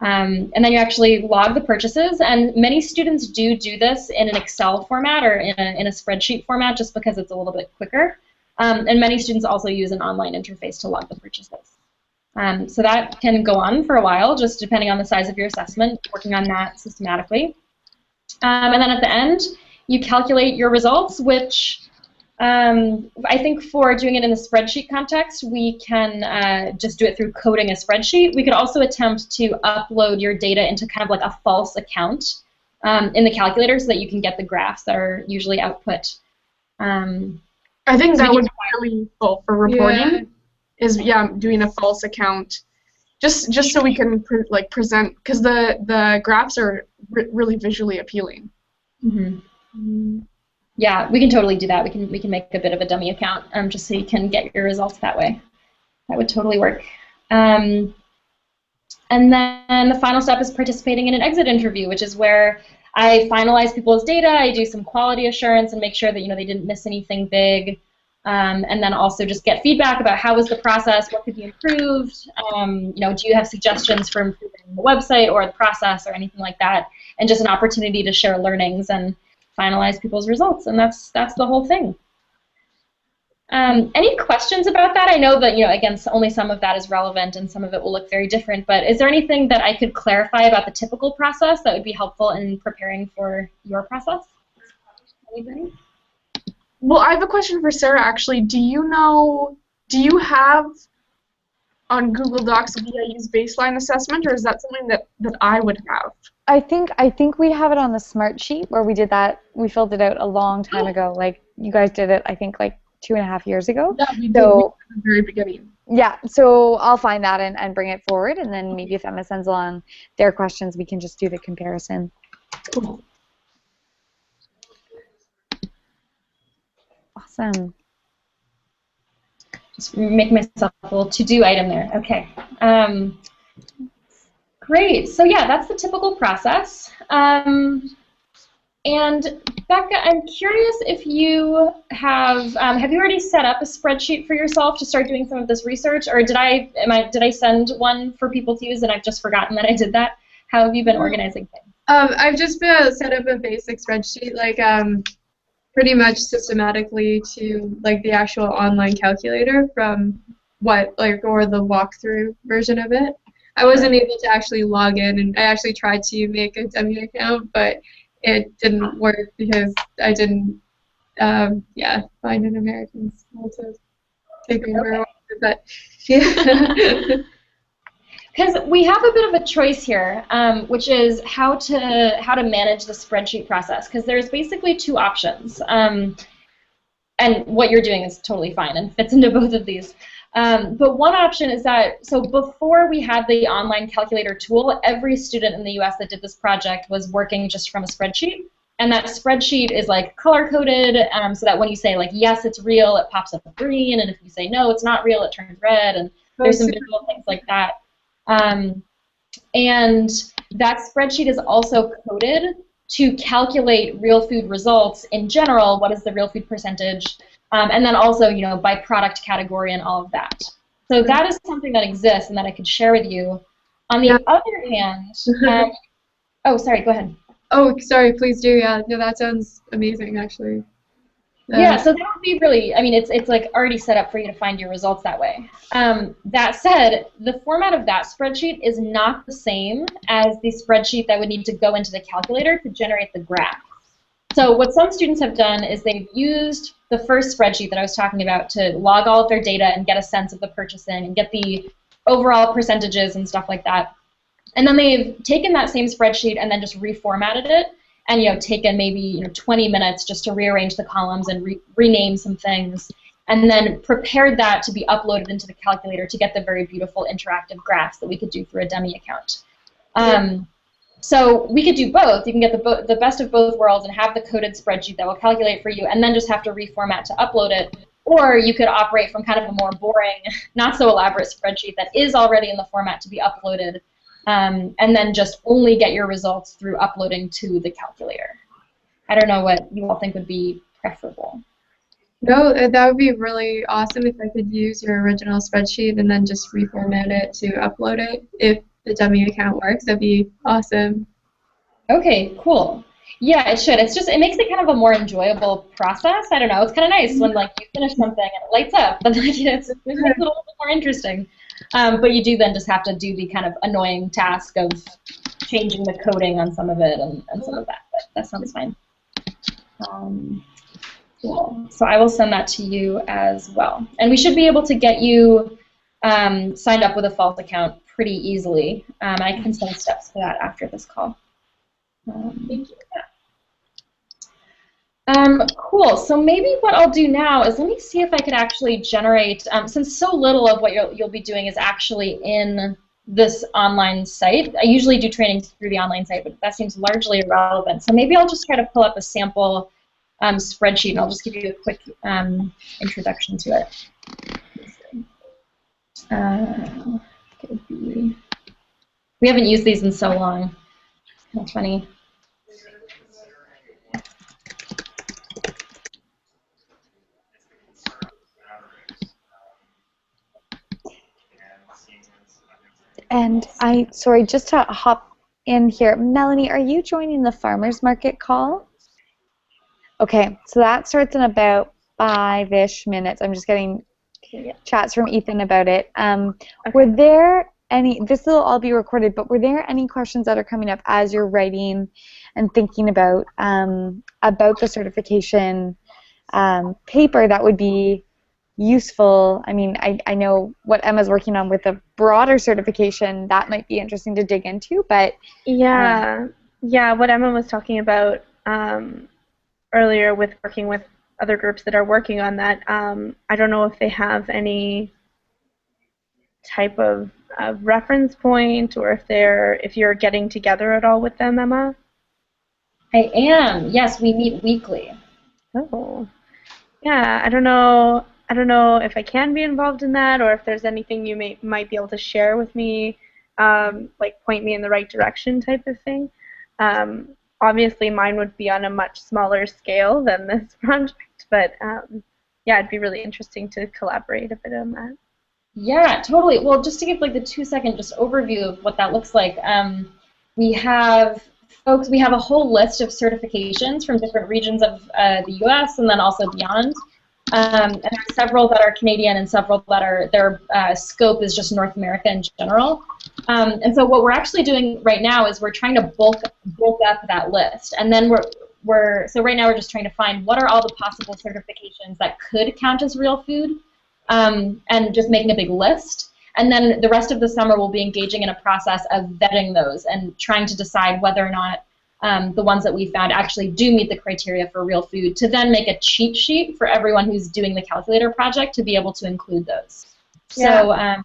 Speaker 1: And then you actually log the purchases. And many students do this in an Excel format or in a spreadsheet format just because it's a little bit quicker. And many students also use an online interface to log the purchases. So that can go on for a while, just depending on the size of your assessment, working on that systematically. And then at the end, you calculate your results, which I think for doing it in the spreadsheet context, we can just do it through coding a spreadsheet. We could also attempt to upload your data into kind of like a false account in the calculator so that you can get the graphs that are usually output.
Speaker 4: I think that would be really useful for reporting. Is doing a false account, just so we can present, because the graphs are really visually appealing.
Speaker 1: Mm-hmm. Yeah, we can totally do that. We can make a bit of a dummy account just so you can get your results that way. That would totally work. And then the final step is participating in an exit interview, which is where I finalize people's data, I do some quality assurance and make sure that they didn't miss anything big. And then also just get feedback about how was the process, what could be improved, do you have suggestions for improving the website or the process or anything like that, and just an opportunity to share learnings and finalize people's results, and that's the whole thing. Any questions about that? I know that, again, only some of that is relevant and some of it will look very different, but is there anything that I could clarify about the typical process that would be helpful in preparing for your process? Anybody?
Speaker 4: Well, I have a question for Sarah, actually. Do you have on Google Docs VIU's baseline assessment, or is that something that I would have?
Speaker 3: I think we have it on the smart sheet where we did that. We filled it out a long time ago. Like, you guys did it, I think, like 2.5 years ago.
Speaker 4: Yeah, we did at the very beginning.
Speaker 3: Yeah, so I'll find that and bring it forward, and then maybe if Emma sends along their questions, we can just do the comparison.
Speaker 4: Cool.
Speaker 3: Awesome.
Speaker 1: Just make myself a little to-do item there. Okay. Great. So yeah, that's the typical process. And Becca, I'm curious if you have you already set up a spreadsheet for yourself to start doing some of this research, or did I send one for people to use and I've just forgotten that I did that? How have you been organizing things?
Speaker 5: I've just set up a basic spreadsheet, pretty much systematically to the actual online calculator from or the walkthrough version of it. I wasn't able to actually log in, and I actually tried to make a dummy account, but it didn't work because I didn't find an American school to take over. But yeah.
Speaker 1: Because we have a bit of a choice here, which is how to manage the spreadsheet process. Because there's basically two options, and what you're doing is totally fine and fits into both of these. But one option is that, so before we had the online calculator tool, every student in the US that did this project was working just from a spreadsheet. And that spreadsheet is color-coded, so that when you say yes, it's real, it pops up green, and if you say no, it's not real, it turns red, and there's some visual things like that. And that spreadsheet is also coded to calculate real food results in general, what is the real food percentage, and then also, by product category and all of that. So that is something that exists and that I could share with you. On the other hand, oh, sorry, go ahead.
Speaker 5: Oh, sorry, please do, yeah. No, that sounds amazing, actually.
Speaker 1: Yeah, so that would be really, it's already set up for you to find your results that way. That said, the format of that spreadsheet is not the same as the spreadsheet that would need to go into the calculator to generate the graph. So what some students have done is they've used the first spreadsheet that I was talking about to log all of their data and get a sense of the purchasing and get the overall percentages and stuff like that. And then they've taken that same spreadsheet and then just reformatted it, and taken maybe 20 minutes just to rearrange the columns and rename some things, and then prepared that to be uploaded into the calculator to get the very beautiful interactive graphs that we could do through a dummy account. So we could do both. You can get the best of both worlds and have the coded spreadsheet that will calculate for you, and then just have to reformat to upload it. Or you could operate from kind of a more boring, not so elaborate spreadsheet that is already in the format to be uploaded, and then just only get your results through uploading to the calculator. I don't know what you all think would be preferable.
Speaker 5: No, that would be really awesome if I could use your original spreadsheet and then just reformat it to upload it. If the dummy account works, that'd be awesome.
Speaker 1: Okay, cool. Yeah, it should. It makes it kind of a more enjoyable process. I don't know. It's kind of nice when you finish something and it lights up, and it makes it a little bit more interesting. But you do then just have to do the kind of annoying task of changing the coding on some of it and some of that. But that sounds fine. Cool. So I will send that to you as well. And we should be able to get you signed up with a false account pretty easily. I can send steps for that after this call. Thank you. Cool. So maybe what I'll do now is let me see if I could actually generate, since so little of what you'll be doing is actually in this online site. I usually do trainings through the online site, but that seems largely irrelevant. So maybe I'll just try to pull up a sample spreadsheet, and I'll just give you a quick introduction to it. We haven't used these in so long. That's funny.
Speaker 3: And sorry, just to hop in here, Melanie, are you joining the farmers market call? Okay, so that starts in about 5-ish minutes. I'm just getting chats from Ethan about it. Were there any, this will all be recorded, but were there any questions that are coming up as you're writing and thinking about the certification paper that would be useful? I mean, I know what Emma's working on with a broader certification, that might be interesting to dig into, but...
Speaker 2: Yeah, what Emma was talking about earlier with working with other groups that are working on that, I don't know if they have any type of reference point, or if you're getting together at all with them, Emma?
Speaker 1: I am. Yes, we meet weekly.
Speaker 2: Oh. Yeah, I don't know if I can be involved in that, or if there's anything you might be able to share with me, like point me in the right direction type of thing. Obviously, mine would be on a much smaller scale than this project, but yeah, it'd be really interesting to collaborate a bit on that.
Speaker 1: Yeah, totally. Well, just to give like the 2-second just overview of what that looks like, we have a whole list of certifications from different regions of the U.S. and then also beyond. And there are several that are Canadian and several that are, their scope is just North America in general. And so what we're actually doing right now is we're trying to bulk up that list. And then so right now we're just trying to find what are all the possible certifications that could count as real food, and just making a big list. And then the rest of the summer we'll be engaging in a process of vetting those and trying to decide whether or not the ones that we found actually do meet the criteria for real food, to then make a cheat sheet for everyone who's doing the calculator project to be able to include those. Yeah. So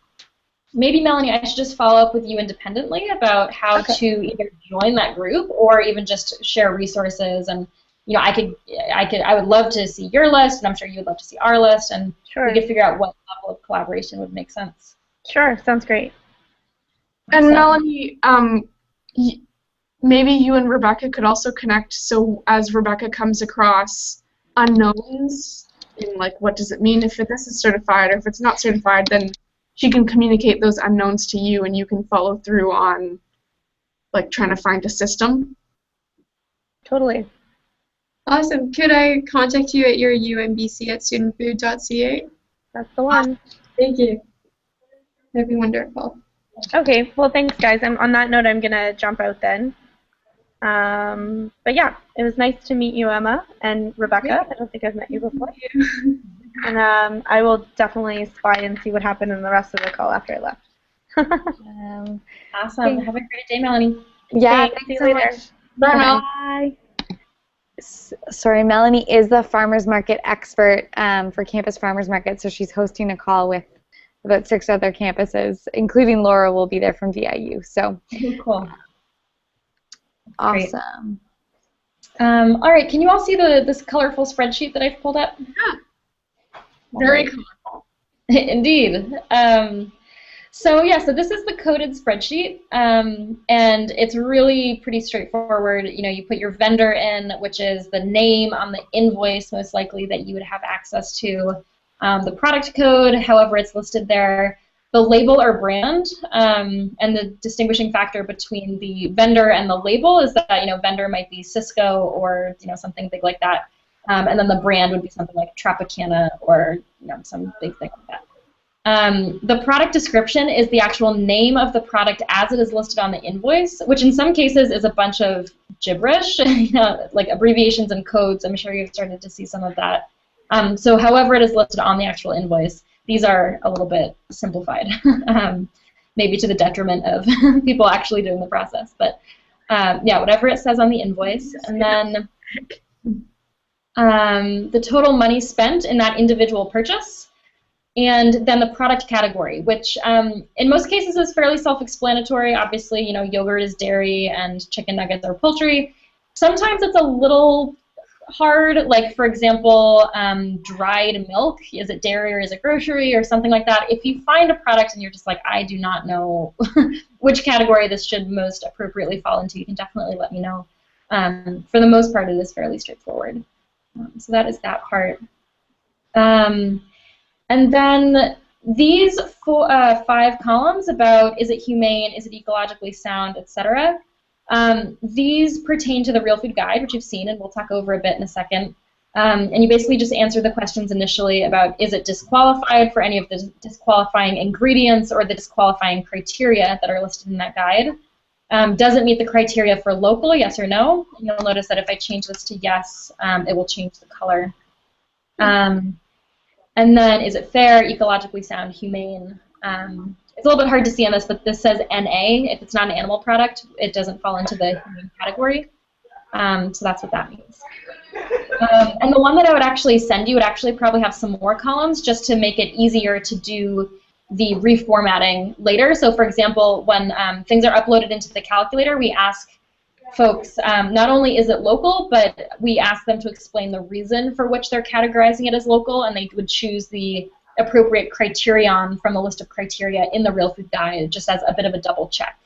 Speaker 1: maybe, Melanie, I should just follow up with you independently about how to either join that group or even just share resources. And you know, I would love to see your list, and I'm sure you would love to see our list, and we could figure out what level of collaboration would make sense.
Speaker 2: Sure, sounds great.
Speaker 4: And Melanie, maybe you and Rebecca could also connect, so as Rebecca comes across unknowns in like what does it mean if this is certified, or if it's not certified, then she can communicate those unknowns to you and you can follow through on like trying to find a system.
Speaker 2: Totally.
Speaker 5: Awesome. Could I contact you at your umbc@studentfood.ca?
Speaker 2: That's the one.
Speaker 5: Thank you. That'd be wonderful.
Speaker 2: Okay, well thanks guys. On that note, I'm going to jump out then. But yeah, it was nice to meet you, Emma, and Rebecca. Yeah. I don't think I've met you before. And I will definitely spy and see what happened in the rest of the call after I left.
Speaker 1: Awesome. Have a great day, Melanie.
Speaker 3: Yeah,
Speaker 2: thanks see you later.
Speaker 3: Bye. Bye. Sorry, Melanie is the farmers market expert for Campus Farmers Market, so she's hosting a call with about 6 other campuses, including Laura will be there from VIU. So
Speaker 1: cool.
Speaker 3: Awesome.
Speaker 1: All right, can you all see this colorful spreadsheet that I've pulled up?
Speaker 4: Yeah. Very colorful.
Speaker 1: Indeed. So this is the coded spreadsheet, and it's really pretty straightforward. You know, you put your vendor in, which is the name on the invoice, most likely that you would have access to, the product code, however it's listed there, the label or brand, and the distinguishing factor between the vendor and the label is that, you know, vendor might be Cisco or, you know, something big like that, and then the brand would be something like Tropicana or, you know, some big thing like that. The product description is the actual name of the product as it is listed on the invoice, which in some cases is a bunch of gibberish, like abbreviations and codes. I'm sure you've started to see some of that. So however it is listed on the actual invoice, these are a little bit simplified, maybe to the detriment of people actually doing the process. But yeah, whatever it says on the invoice. And then the total money spent in that individual purchase. And then the product category, which in most cases is fairly self-explanatory. Obviously, you know, yogurt is dairy and chicken nuggets are poultry. Sometimes it's a little hard, like for example, dried milk. Is it dairy or is it grocery or something like that? If you find a product and you're just like, I do not know which category this should most appropriately fall into, you can definitely let me know. For the most part, it is fairly straightforward. So that is that part. And then these 5 columns about is it humane, is it ecologically sound, etc. These pertain to the Real Food Guide, which you've seen, and we'll talk over a bit in a second. And you basically just answer the questions initially about is it disqualified for any of the disqualifying ingredients or the disqualifying criteria that are listed in that guide. Does it meet the criteria for local, yes or no? And you'll notice that if I change this to yes, it will change the color. And then, is it fair, ecologically sound, humane? It's a little bit hard to see on this, but this says NA. If it's not an animal product, it doesn't fall into the humane category. So that's what that means. And the one that I would actually send you would actually probably have some more columns just to make it easier to do the reformatting later. So for example, when things are uploaded into the calculator, we ask folks, not only is it local, but we ask them to explain the reason for which they're categorizing it as local, and they would choose the appropriate criterion from the list of criteria in the Real Food Guide, just as a bit of a double check.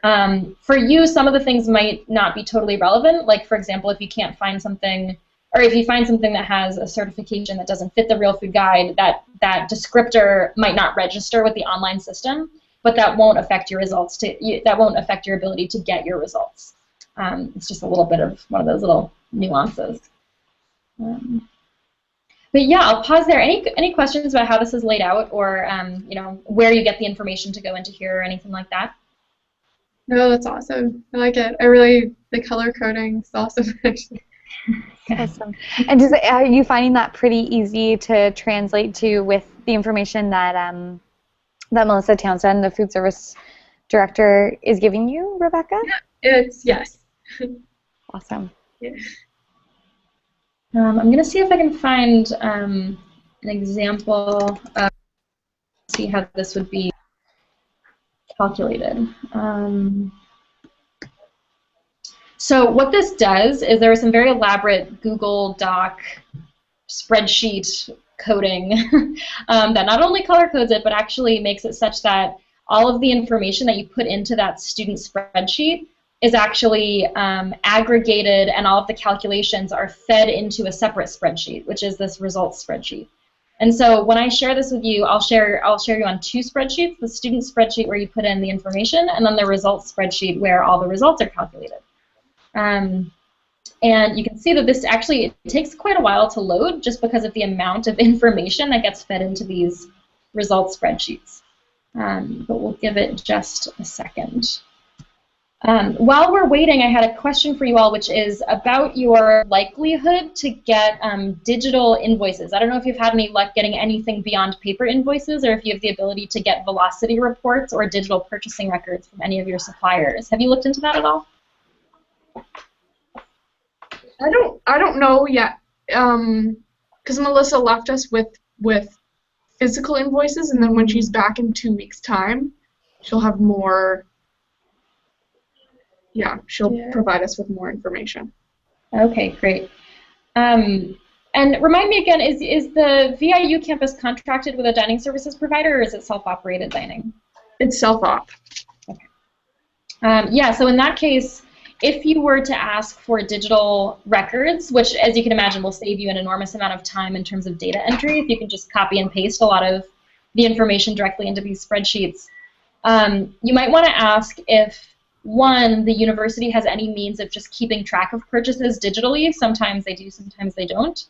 Speaker 1: For you, some of the things might not be totally relevant, like for example, if you can't find something, or if you find something that has a certification that doesn't fit the Real Food Guide, that descriptor might not register with the online system, but that won't affect your results, that won't affect your ability to get your results. It's just a little bit of one of those little nuances. But yeah, I'll pause there. Any questions about how this is laid out, or you know, where you get the information to go into here, or anything like that?
Speaker 5: No, that's awesome. I like it. The color coding is awesome, actually.
Speaker 3: Awesome. And are you finding that pretty easy to translate to with the information that that Melissa Townsend, the food service director, is giving you, Rebecca?
Speaker 5: Yeah, yes.
Speaker 3: Awesome.
Speaker 5: Yeah.
Speaker 1: I'm going to see if I can find an example of see how this would be calculated. So what this does is there is some very elaborate Google Doc spreadsheet coding that not only color codes it, but actually makes it such that all of the information that you put into that student spreadsheet is actually aggregated, and all of the calculations are fed into a separate spreadsheet, which is this results spreadsheet. And so when I share this with you, I'll share you on 2 spreadsheets: the student spreadsheet where you put in the information, and then the results spreadsheet where all the results are calculated. And you can see that this actually, it takes quite a while to load just because of the amount of information that gets fed into these results spreadsheets. But we'll give it just a second. While we're waiting, I had a question for you all, which is about your likelihood to get digital invoices. I don't know if you've had any luck getting anything beyond paper invoices, or if you have the ability to get velocity reports or digital purchasing records from any of your suppliers. Have you looked into that at all?
Speaker 4: I don't know yet, because Melissa left us with physical invoices, and then when she's back in 2 weeks' time, she'll have more. Yeah, she'll provide us with more information.
Speaker 1: Okay, great. And remind me again, is the VIU campus contracted with a dining services provider, or is it self-operated dining?
Speaker 4: It's self-op.
Speaker 1: Okay. Yeah, so in that case, if you were to ask for digital records, which, as you can imagine, will save you an enormous amount of time in terms of data entry, if you can just copy and paste a lot of the information directly into these spreadsheets, you might want to ask if, one, the university has any means of just keeping track of purchases digitally. Sometimes they do, sometimes they don't.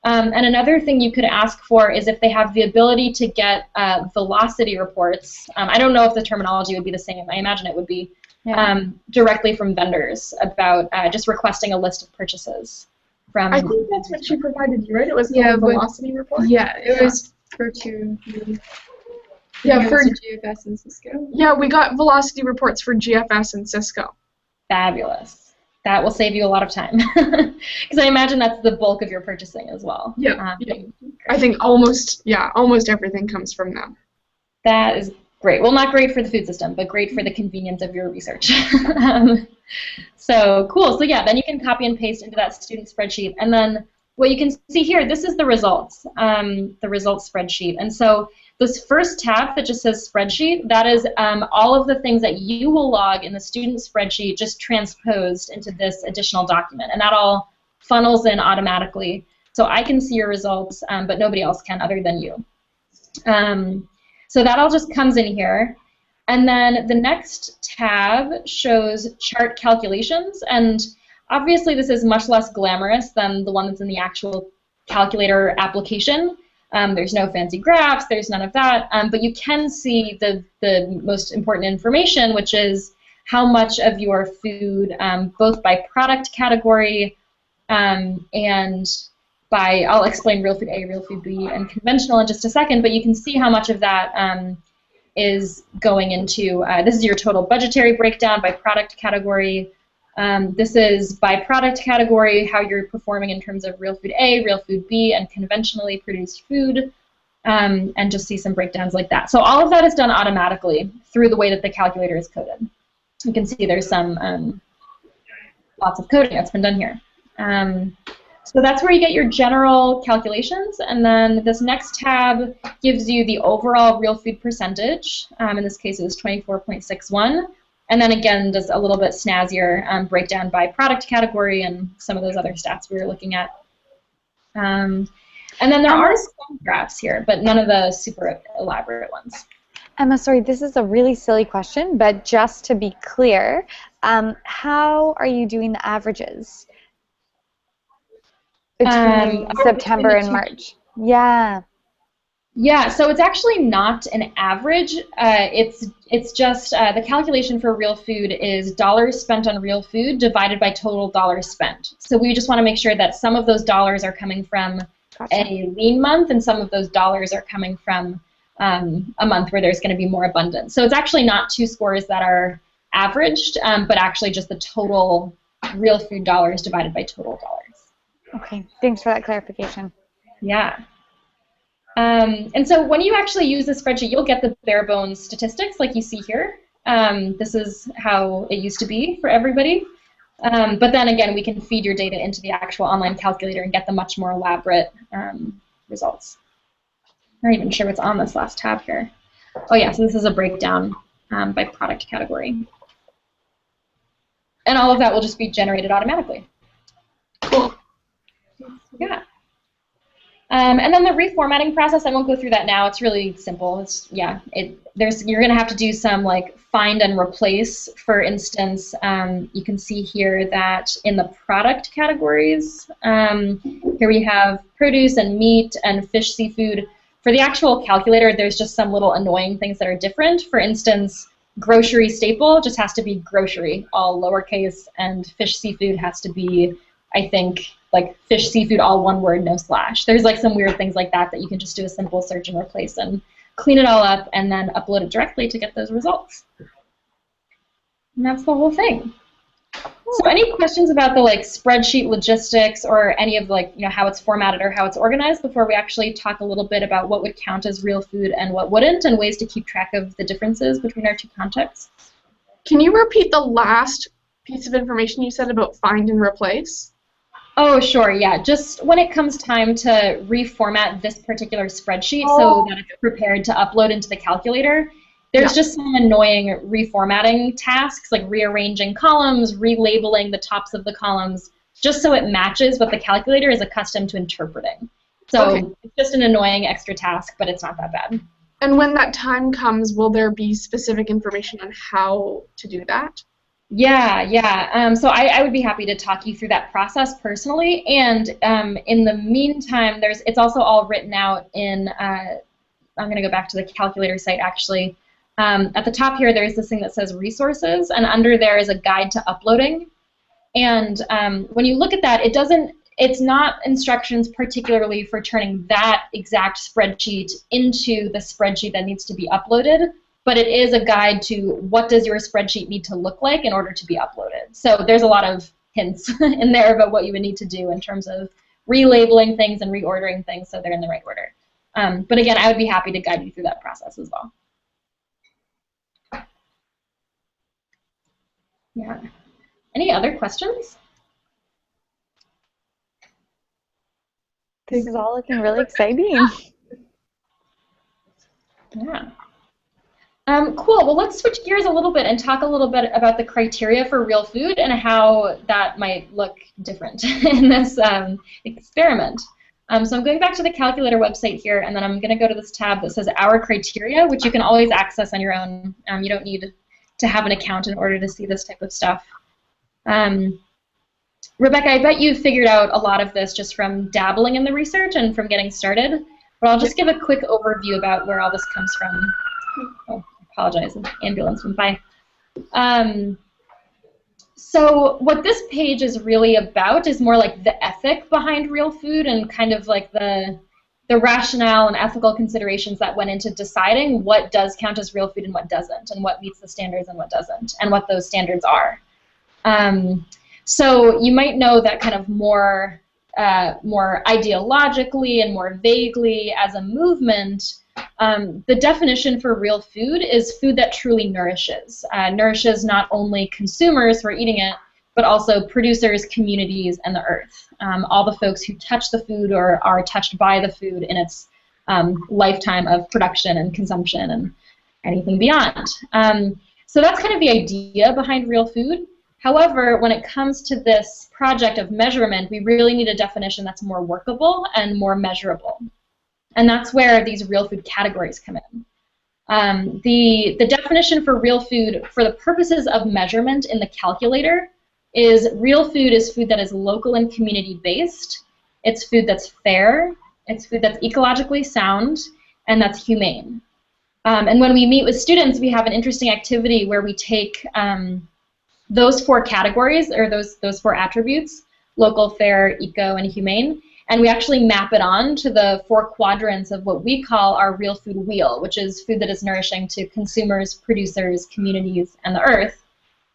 Speaker 1: And another thing you could ask for is if they have the ability to get velocity reports. I don't know if the terminology would be the same. I imagine it would be directly from vendors about just requesting a list of purchases.
Speaker 4: I think that's what she provided you, right? It was
Speaker 5: Yeah,
Speaker 4: called velocity report.
Speaker 5: Yeah, it was for two.
Speaker 4: Yeah, for
Speaker 5: GFS and Cisco.
Speaker 4: Yeah, we got velocity reports for GFS and Cisco.
Speaker 1: Fabulous. That will save you a lot of time, because I imagine that's the bulk of your purchasing as well.
Speaker 4: Yeah, I think almost everything comes from them.
Speaker 1: That is great. Well, not great for the food system, but great for the convenience of your research. So cool. So yeah, then you can copy and paste into that student spreadsheet, and then what you can see here, this is the results spreadsheet. And so this first tab that just says spreadsheet, that is all of the things that you will log in the student spreadsheet just transposed into this additional document. And that all funnels in automatically. So I can see your results, but nobody else can other than you. So that all just comes in here. And then the next tab shows chart calculations. And obviously this is much less glamorous than the one that's in the actual calculator application. There's no fancy graphs, there's none of that, but you can see the most important information, which is how much of your food, both by product category and by, I'll explain real food A, real food B, and conventional in just a second, but you can see how much of that is going into, this is your total budgetary breakdown by product category. This is by product category, how you're performing in terms of real food A, real food B, and conventionally produced food, and just see some breakdowns like that. So all of that is done automatically through the way that the calculator is coded. You can see there's some lots of coding that's been done here. So that's where you get your general calculations, and then this next tab gives you the overall real food percentage. In this case, it was 24.61. And then again, does a little bit snazzier breakdown by product category and some of those other stats we were looking at. And then there are some graphs here, but none of the super elaborate ones.
Speaker 3: Emma, sorry, this is a really silly question, but just to be clear, how are you doing the averages between September and March? Yeah.
Speaker 1: Yeah, so it's actually not an average. It's just the calculation for real food is dollars spent on real food divided by total dollars spent. So we just want to make sure that some of those dollars are coming from a lean month and some of those dollars are coming from a month where there's going to be more abundance. So it's actually not two scores that are averaged, but actually just the total real food dollars divided by total dollars.
Speaker 3: Okay, thanks for that clarification.
Speaker 1: Yeah. And so when you actually use the spreadsheet, you'll get the bare bones statistics like you see here. This is how it used to be for everybody. But then again, we can feed your data into the actual online calculator and get the much more elaborate results. I'm not even sure what's on this last tab here. Oh yeah, so this is a breakdown by product category. And all of that will just be generated automatically.
Speaker 4: Cool.
Speaker 1: Yeah. And then the reformatting process, I won't go through that now. It's really simple. It's you're going to have to do some like find and replace. For instance, you can see here that in the product categories, here we have produce and meat and fish, seafood. For the actual calculator, there's just some little annoying things that are different. For instance, grocery staple just has to be grocery, all lowercase, and fish, seafood has to be, I think, like fish, seafood, all one word, no slash. There's like some weird things like that that you can just do a simple search and replace and clean it all up and then upload it directly to get those results. And that's the whole thing. So any questions about the like spreadsheet logistics or any of like, how it's formatted or how it's organized before we actually talk a little bit about what would count as real food and what wouldn't and ways to keep track of the differences between our two contexts?
Speaker 4: Can you repeat the last piece of information you said about find and replace?
Speaker 1: Oh, sure, yeah. Just when it comes time to reformat this particular spreadsheet so that it's prepared to upload into the calculator, there's just some annoying reformatting tasks, like rearranging columns, relabeling the tops of the columns, just so it matches what the calculator is accustomed to interpreting. So it's just an annoying extra task, but it's not that bad.
Speaker 4: And when that time comes, will there be specific information on how to do that?
Speaker 1: Yeah. So I would be happy to talk you through that process personally. And in the meantime, it's also all written out in, I'm going to go back to the calculator site actually. At the top here, there's this thing that says resources, and under there is a guide to uploading. And when you look at that, it's not instructions particularly for turning that exact spreadsheet into the spreadsheet that needs to be uploaded, but it is a guide to what does your spreadsheet need to look like in order to be uploaded. So there's a lot of hints in there about what you would need to do in terms of relabeling things and reordering things so they're in the right order. But again, I would be happy to guide you through that process as well. Yeah. Any other questions?
Speaker 3: This is all looking really exciting.
Speaker 1: Yeah. Cool. Well, let's switch gears a little bit and talk a little bit about the criteria for real food and how that might look different in this experiment. So I'm going back to the calculator website here, and then I'm going to go to this tab that says Our Criteria, which you can always access on your own. You don't need to have an account in order to see this type of stuff. Rebecca, I bet you figured out a lot of this just from dabbling in the research and from getting started, but I'll just give a quick overview about where all this comes from. Oh, I apologize, an ambulance went by. So what this page is really about is more like the ethic behind real food and kind of like the rationale and ethical considerations that went into deciding what does count as real food and what doesn't, and what meets the standards and what doesn't, and what those standards are. So you might know that kind of more ideologically and more vaguely as a movement, the definition for real food is food that truly nourishes. Nourishes not only consumers who are eating it, but also producers, communities, and the earth. All the folks who touch the food or are touched by the food in its lifetime of production and consumption and anything beyond. So that's kind of the idea behind real food. However, when it comes to this project of measurement, we really need a definition that's more workable and more measurable. And that's where these real food categories come in. The definition for real food for the purposes of measurement in the calculator is real food is food that is local and community-based. It's food that's fair. It's food that's ecologically sound, and that's humane. And when we meet with students, we have an interesting activity where we take those four categories, or those four attributes, local, fair, eco, and humane, and we actually map it on to the four quadrants of what we call our real food wheel, which is food that is nourishing to consumers, producers, communities, and the earth.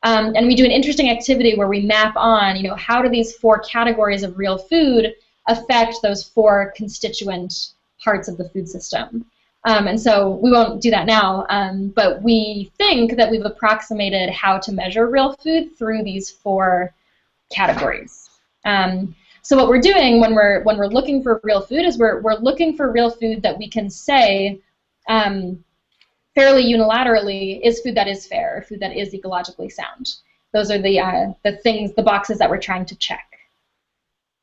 Speaker 1: And we do an interesting activity where we map on, how do these four categories of real food affect those four constituent parts of the food system. And so we won't do that now, but we think that we've approximated how to measure real food through these four categories. So what we're doing when we're looking for real food is we're looking for real food that we can say fairly unilaterally is food that is fair, food that is ecologically sound. Those are the boxes that we're trying to check.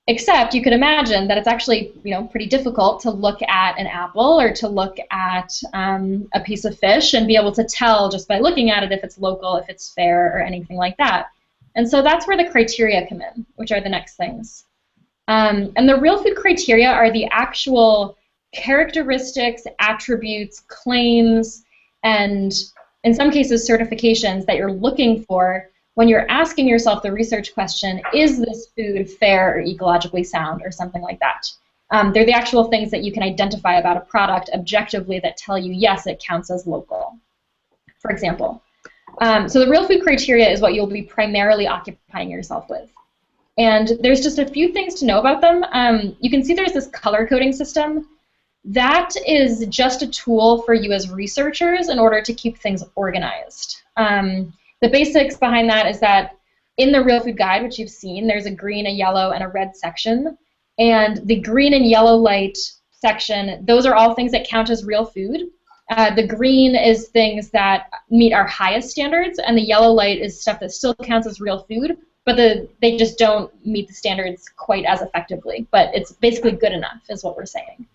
Speaker 1: Except you could imagine that it's actually pretty difficult to look at an apple or to look at a piece of fish and be able to tell just by looking at it if it's local, if it's fair, or anything like that. And so that's where the criteria come in, which are the next things. And the real food criteria are the actual characteristics, attributes, claims, and in some cases certifications that you're looking for when you're asking yourself the research question, is this food fair or ecologically sound or something like that? They're the actual things that you can identify about a product objectively that tell you, yes, it counts as local, for example. So the real food criteria is what you'll be primarily occupying yourself with. And there's just a few things to know about them. You can see there's this color coding system. That is just a tool for you as researchers in order to keep things organized. The basics behind that is that in the Real Food Guide, which you've seen, there's a green, a yellow, and a red section. And the green and yellow light section, those are all things that count as real food. The green is things that meet our highest standards, and the yellow light is stuff that still counts as real food, but they just don't meet the standards quite as effectively. But it's basically good enough, is what we're saying.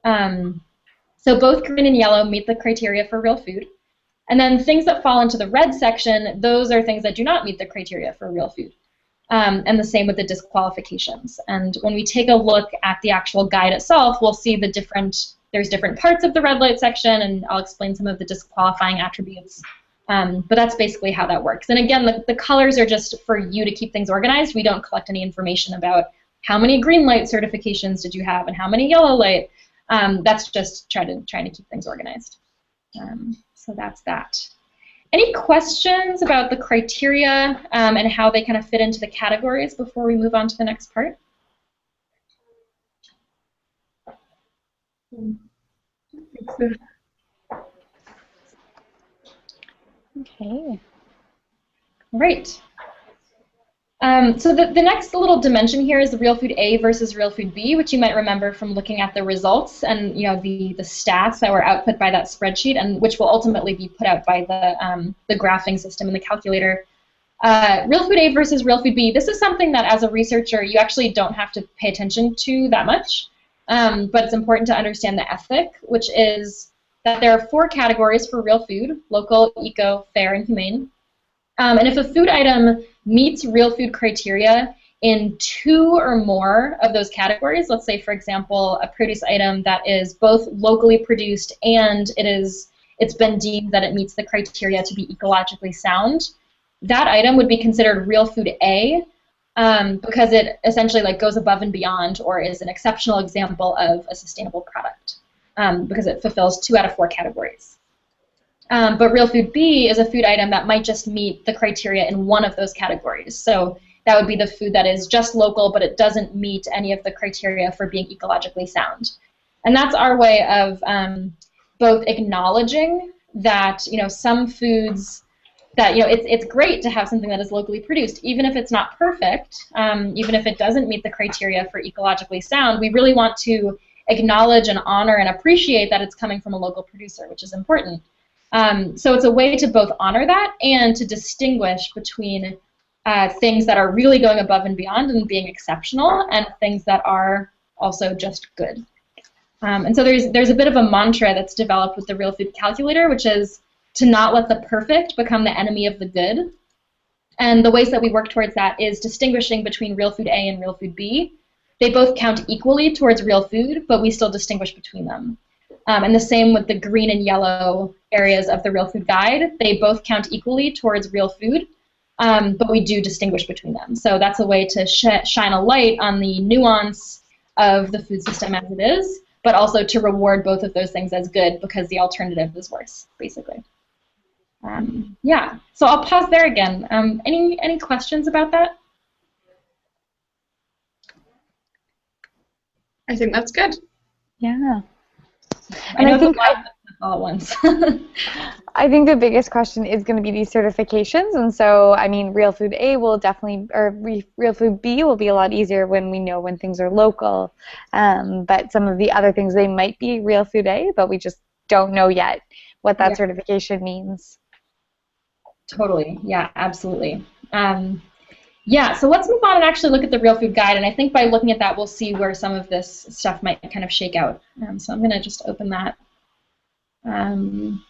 Speaker 1: So both green and yellow meet the criteria for real food. And then things that fall into the red section, those are things that do not meet the criteria for real food. And the same with the disqualifications. And when we take a look at the actual guide itself, we'll see there's different parts of the red light section, and I'll explain some of the disqualifying attributes. But that's basically how that works. And again, the colors are just for you to keep things organized. We don't collect any information about how many green light certifications did you have and how many yellow light. That's just trying to keep things organized. So that's that. Any questions about the criteria and how they kind of fit into the categories before we move on to the next part?
Speaker 3: Okay.
Speaker 1: Great. So the next little dimension here is the real food A versus real food B, which you might remember from looking at the results and the stats that were output by that spreadsheet, and which will ultimately be put out by the graphing system in the calculator. Real food A versus real food B. This is something that as a researcher you actually don't have to pay attention to that much, but it's important to understand the ethic, which is that there are 4 categories for real food: local, eco, fair, and humane. And if a food item meets real food criteria in 2 or more of those categories, let's say, for example, a produce item that is both locally produced and it's been deemed that it meets the criteria to be ecologically sound, that item would be considered real food A because it essentially goes above and beyond, or is an exceptional example of a sustainable product because it fulfills 2 out of 4 categories. But real food B is a food item that might just meet the criteria in 1 of those categories. So that would be the food that is just local, but it doesn't meet any of the criteria for being ecologically sound. And that's our way of both acknowledging that some foods that it's great to have something that is locally produced, even if it's not perfect, even if it doesn't meet the criteria for ecologically sound. We really want to acknowledge and honor and appreciate that it's coming from a local producer, which is important. So it's a way to both honor that and to distinguish between things that are really going above and beyond and being exceptional and things that are also just good. And so there's a bit of a mantra that's developed with the real food calculator, which is to not let the perfect become the enemy of the good. And the ways that we work towards that is distinguishing between real food A and real food B. They both count equally towards real food, but we still distinguish between them. And the same with the green and yellow areas of the real food guide. They both count equally towards real food, but we do distinguish between them. So that's a way to shine a light on the nuance of the food system as it is, but also to reward both of those things as good because the alternative is worse, basically. Yeah, so I'll pause there again. Any questions about that?
Speaker 4: I think that's good.
Speaker 3: Yeah.
Speaker 1: And I think all at once.
Speaker 3: I think the biggest question is going to be these certifications, and so I mean, real food A will definitely, or real food B will be a lot easier when we know when things are local. But some of the other things, they might be real food A, but we just don't know yet what that certification means.
Speaker 1: Totally. Yeah, absolutely. Yeah, so let's move on and actually look at the real food guide, and I think by looking at that we'll see where some of this stuff might kind of shake out. So I'm going to just open that. And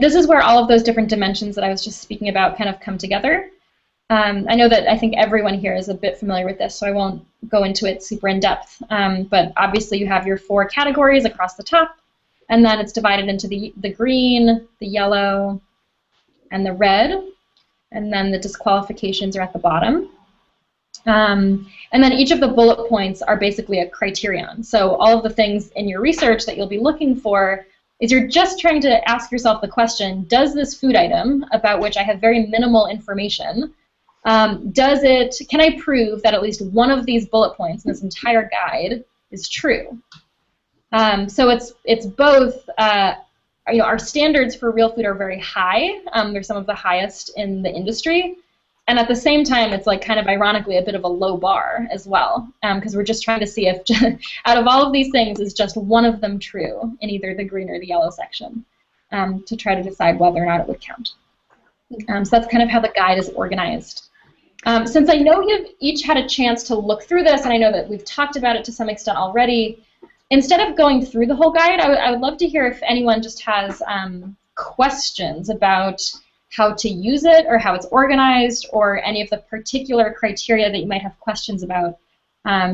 Speaker 1: this is where all of those different dimensions that I was just speaking about kind of come together. I know that I think everyone here is a bit familiar with this, so I won't go into it super in depth. But obviously you have your 4 categories across the top, and then it's divided into the green, the yellow, and the red. And then the disqualifications are at the bottom. And then each of the bullet points are basically a criterion. So all of the things in your research that you'll be looking for is you're just trying to ask yourself the question, does this food item, about which I have very minimal information, can I prove that at least one of these bullet points in this entire guide is true? So it's both our standards for real food are very high. They're some of the highest in the industry. And at the same time, it's kind of ironically a bit of a low bar as well, because we're just trying to see if out of all of these things is just one of them true in either the green or the yellow section to try to decide whether or not it would count. So that's kind of how the guide is organized. Since I know you've each had a chance to look through this, and I know that we've talked about it to some extent already, instead of going through the whole guide, I would love to hear if anyone just has questions about how to use it or how it's organized or any of the particular criteria that you might have questions about.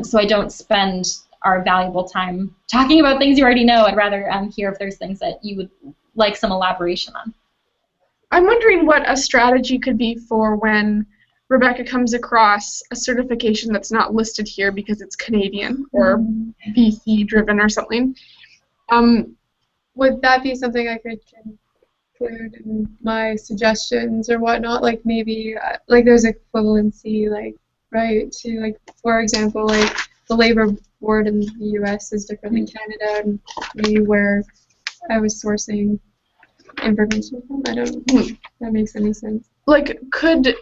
Speaker 1: So I don't spend our valuable time talking about things you already know. I'd rather hear if there's things that you would like some elaboration on.
Speaker 4: I'm wondering what a strategy could be for when Rebecca comes across a certification that's not listed here because it's Canadian or BC driven or something.
Speaker 5: Would that be something I could include in my suggestions or whatnot? Like maybe like there's equivalency, like right to like for example, like the labor board in the U.S. is different than Canada, and maybe where I was sourcing information from. I don't know if that makes any sense.
Speaker 4: Like could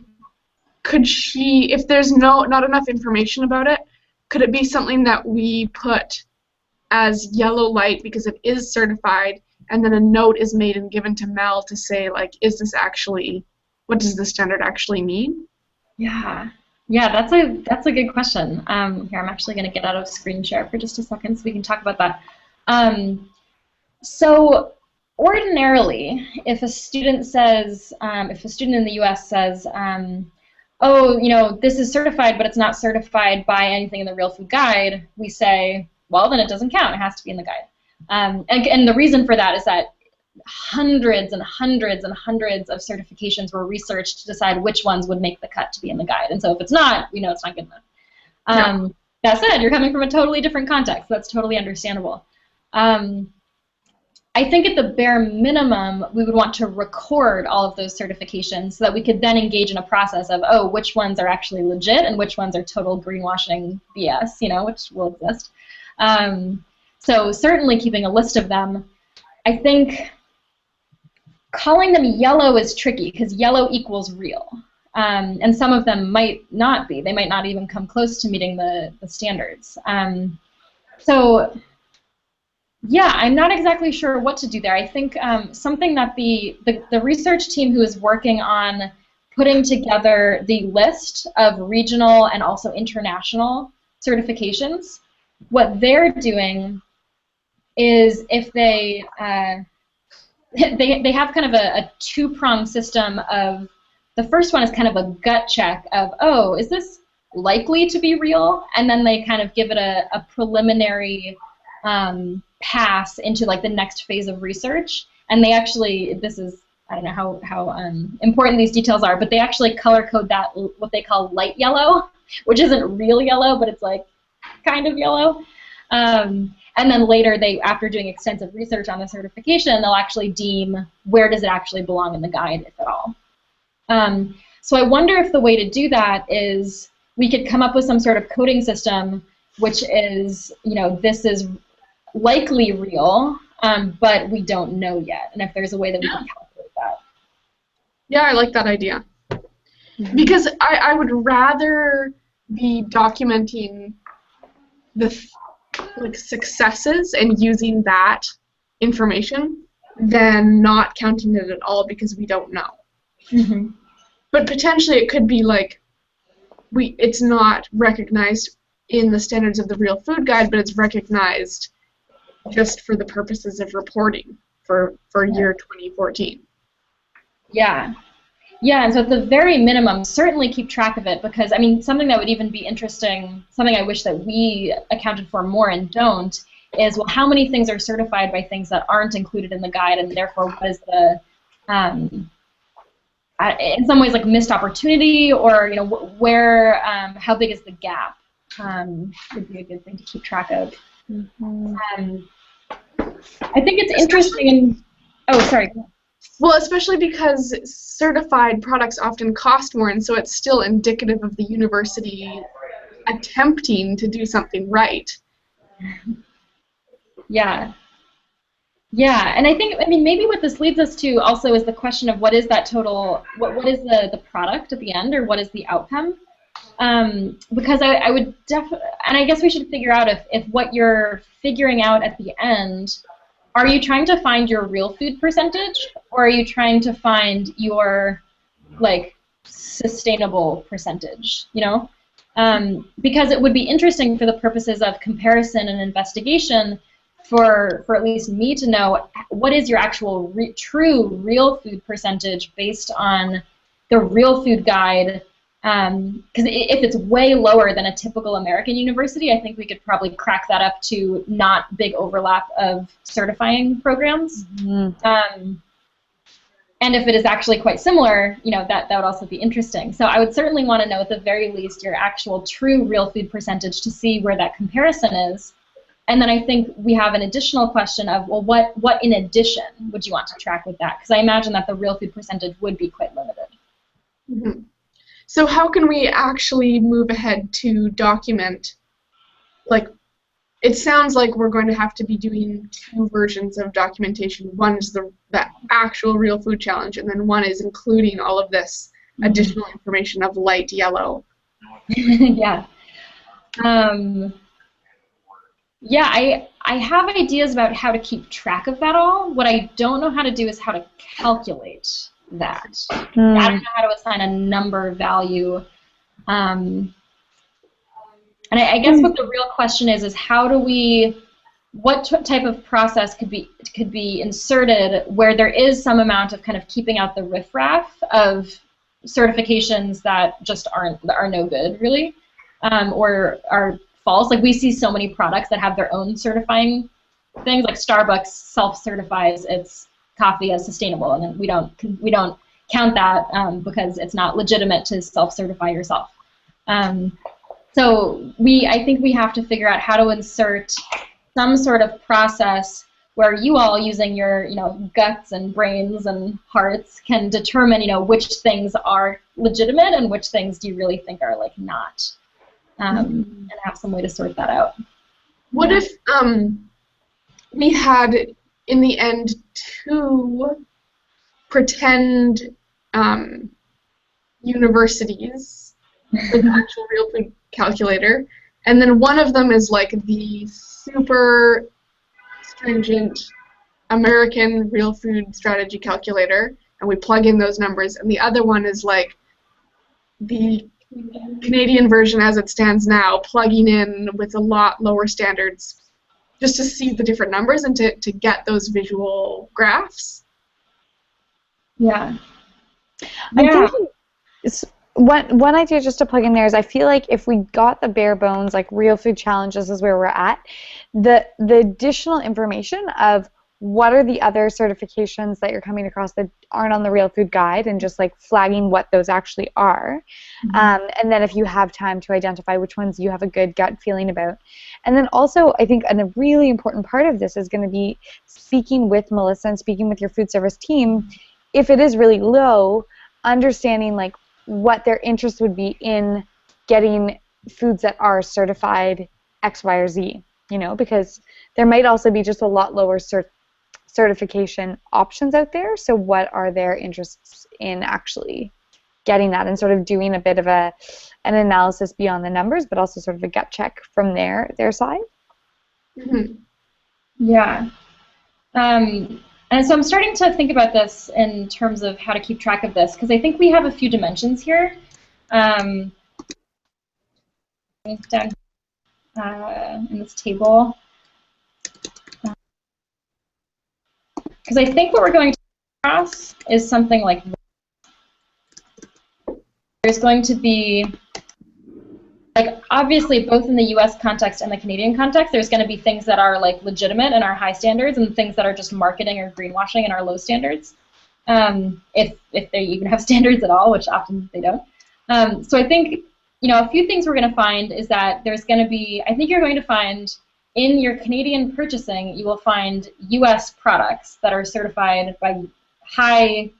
Speaker 4: she, if there's not enough information about it, could it be something that we put as yellow light because it is certified, and then a note is made and given to Mel to say, like, is this actually, what does the standard actually mean?
Speaker 1: Yeah, that's a good question. Here, I'm actually going to get out of screen share for just a second so we can talk about that. So ordinarily, if a student says, if a student in the U.S. says, oh, you know, this is certified, but it's not certified by anything in the Real Food Guide, we say, well, then it doesn't count. It has to be in the guide. And the reason for that is that hundreds and hundreds and hundreds of certifications were researched to decide which ones would make the cut to be in the guide. And so if it's not, we know it's not good enough. That said, you're coming from a totally different context. That's totally understandable. I think at the bare minimum, we would want to record all of those certifications so that we could then engage in a process of, oh, which ones are actually legit and which ones are total greenwashing BS, you know, which will exist. So certainly keeping a list of them. I think calling them yellow is tricky because yellow equals real. And some of them might not be. They might not even come close to meeting the standards. So yeah, I'm not exactly sure what to do there. I think something that the research team who is working on putting together the list of regional and also international certifications, what they're doing is if they have kind of a two-pronged system of, the first one is kind of a gut check of, oh, is this likely to be real? And then they kind of give it a preliminary pass into like the next phase of research. And they actually, this is, I don't know how important these details are, but they actually color code that what they call light yellow, which isn't real yellow, but it's like kind of yellow. And then later, after doing extensive research on the certification, they'll actually deem where does it actually belong in the guide, if at all. So I wonder if the way to do that is we could come up with some sort of coding system, which is, you know, this is likely real, but we don't know yet. And if there's a way that we can calculate that.
Speaker 4: Yeah, I like that idea. Because I would rather be documenting the successes and using that information than not counting it at all because we don't know. But potentially it could be like it's not recognized in the standards of the Real Food Guide, but it's recognized just for the purposes of reporting for year 2014. Yeah,
Speaker 1: and so at the very minimum, certainly keep track of it because, I mean, something that would even be interesting, something I wish that we accounted for more and don't, is, well, how many things are certified by things that aren't included in the guide, and therefore what is the, in some ways, like missed opportunity, or, you know, where, how big is the gap, would be a good thing to keep track of. I think it's interesting. Oh, sorry.
Speaker 4: Well, especially because certified products often cost more, and so it's still indicative of the university attempting to do something right. Yeah, and I think, I mean, maybe what this leads us to also is the question of what is that total, what is the product at the end, or what is the outcome? Because I would definitely, and I guess we should figure out if what you're figuring out at the end, are you trying to find your real food percentage, or are you trying to find your, like, sustainable percentage, you know? Because it would be interesting for the purposes of comparison and investigation
Speaker 1: for at least me to know what is your actual true real food percentage based on the Real Food Guide. Because if it's way lower than a typical American university, I think we could probably crack that up to not big overlap of certifying programs. Mm-hmm. And if it is actually quite similar, you know, that would also be interesting. So I would certainly want to know at the very least your actual true real food percentage to see where that comparison is. And then I think we have an additional question of, well, what in addition would you want to track with that? Because I imagine that the real food percentage would be quite limited.
Speaker 4: Mm-hmm. So how can we actually move ahead to document, like, it sounds like we're going to have to be doing two versions of documentation. One is the actual real food challenge, and then one is including all of this additional information of light yellow.
Speaker 1: Yeah. Yeah, I have ideas about how to keep track of that all. What I don't know how to do is how to calculate that. I don't know how to assign a number value. And I guess what the real question is how do we, what type of process could be inserted where there is some amount of kind of keeping out the riffraff of certifications that just are no good really, or are false. Like we see so many products that have their own certifying things. Like Starbucks self-certifies its coffee as sustainable, and then we don't count that because it's not legitimate to self-certify yourself. So I think we have to figure out how to insert some sort of process where you all, using your guts and brains and hearts, can determine which things are legitimate and which things do you really think are like not, and have some way to sort that out.
Speaker 4: What if we had in the end two pretend universities with actual real food calculator, and then one of them is like the super stringent American real food strategy calculator, and we plug in those numbers, and the other one is like the Canadian version as it stands now, plugging in with a lot lower standards just to see the different numbers and to get those visual graphs.
Speaker 1: Yeah.
Speaker 3: I'm thinking one idea just to plug in there is I feel like if we got the bare bones, like real food challenges is where we're at, the additional information of what are the other certifications that you're coming across that aren't on the Real Food Guide, and just like flagging what those actually are. And then if you have time to identify which ones you have a good gut feeling about. And then also I think a really important part of this is going to be speaking with Melissa and speaking with your food service team. If it is really low, understanding like what their interest would be in getting foods that are certified X, Y, or Z, because there might also be just a lot lower certification options out there. So what are their interests in actually getting that, and sort of doing a bit of an analysis beyond the numbers, but also sort of a gut check from their side?
Speaker 4: Mm-hmm.
Speaker 1: Yeah. And so I'm starting to think about this in terms of how to keep track of this, because I think we have a few dimensions here. Down in this table. Because I think what we're going to cross is something like this. There's going to be, like, obviously both in the US context and the Canadian context, there's going to be things that are like legitimate and are high standards, and things that are just marketing or greenwashing and are low standards, if they even have standards at all, which often they don't. So I think a few things we're going to find is that there's going to be, I think you're going to find in your Canadian purchasing, you will find US products that are certified by high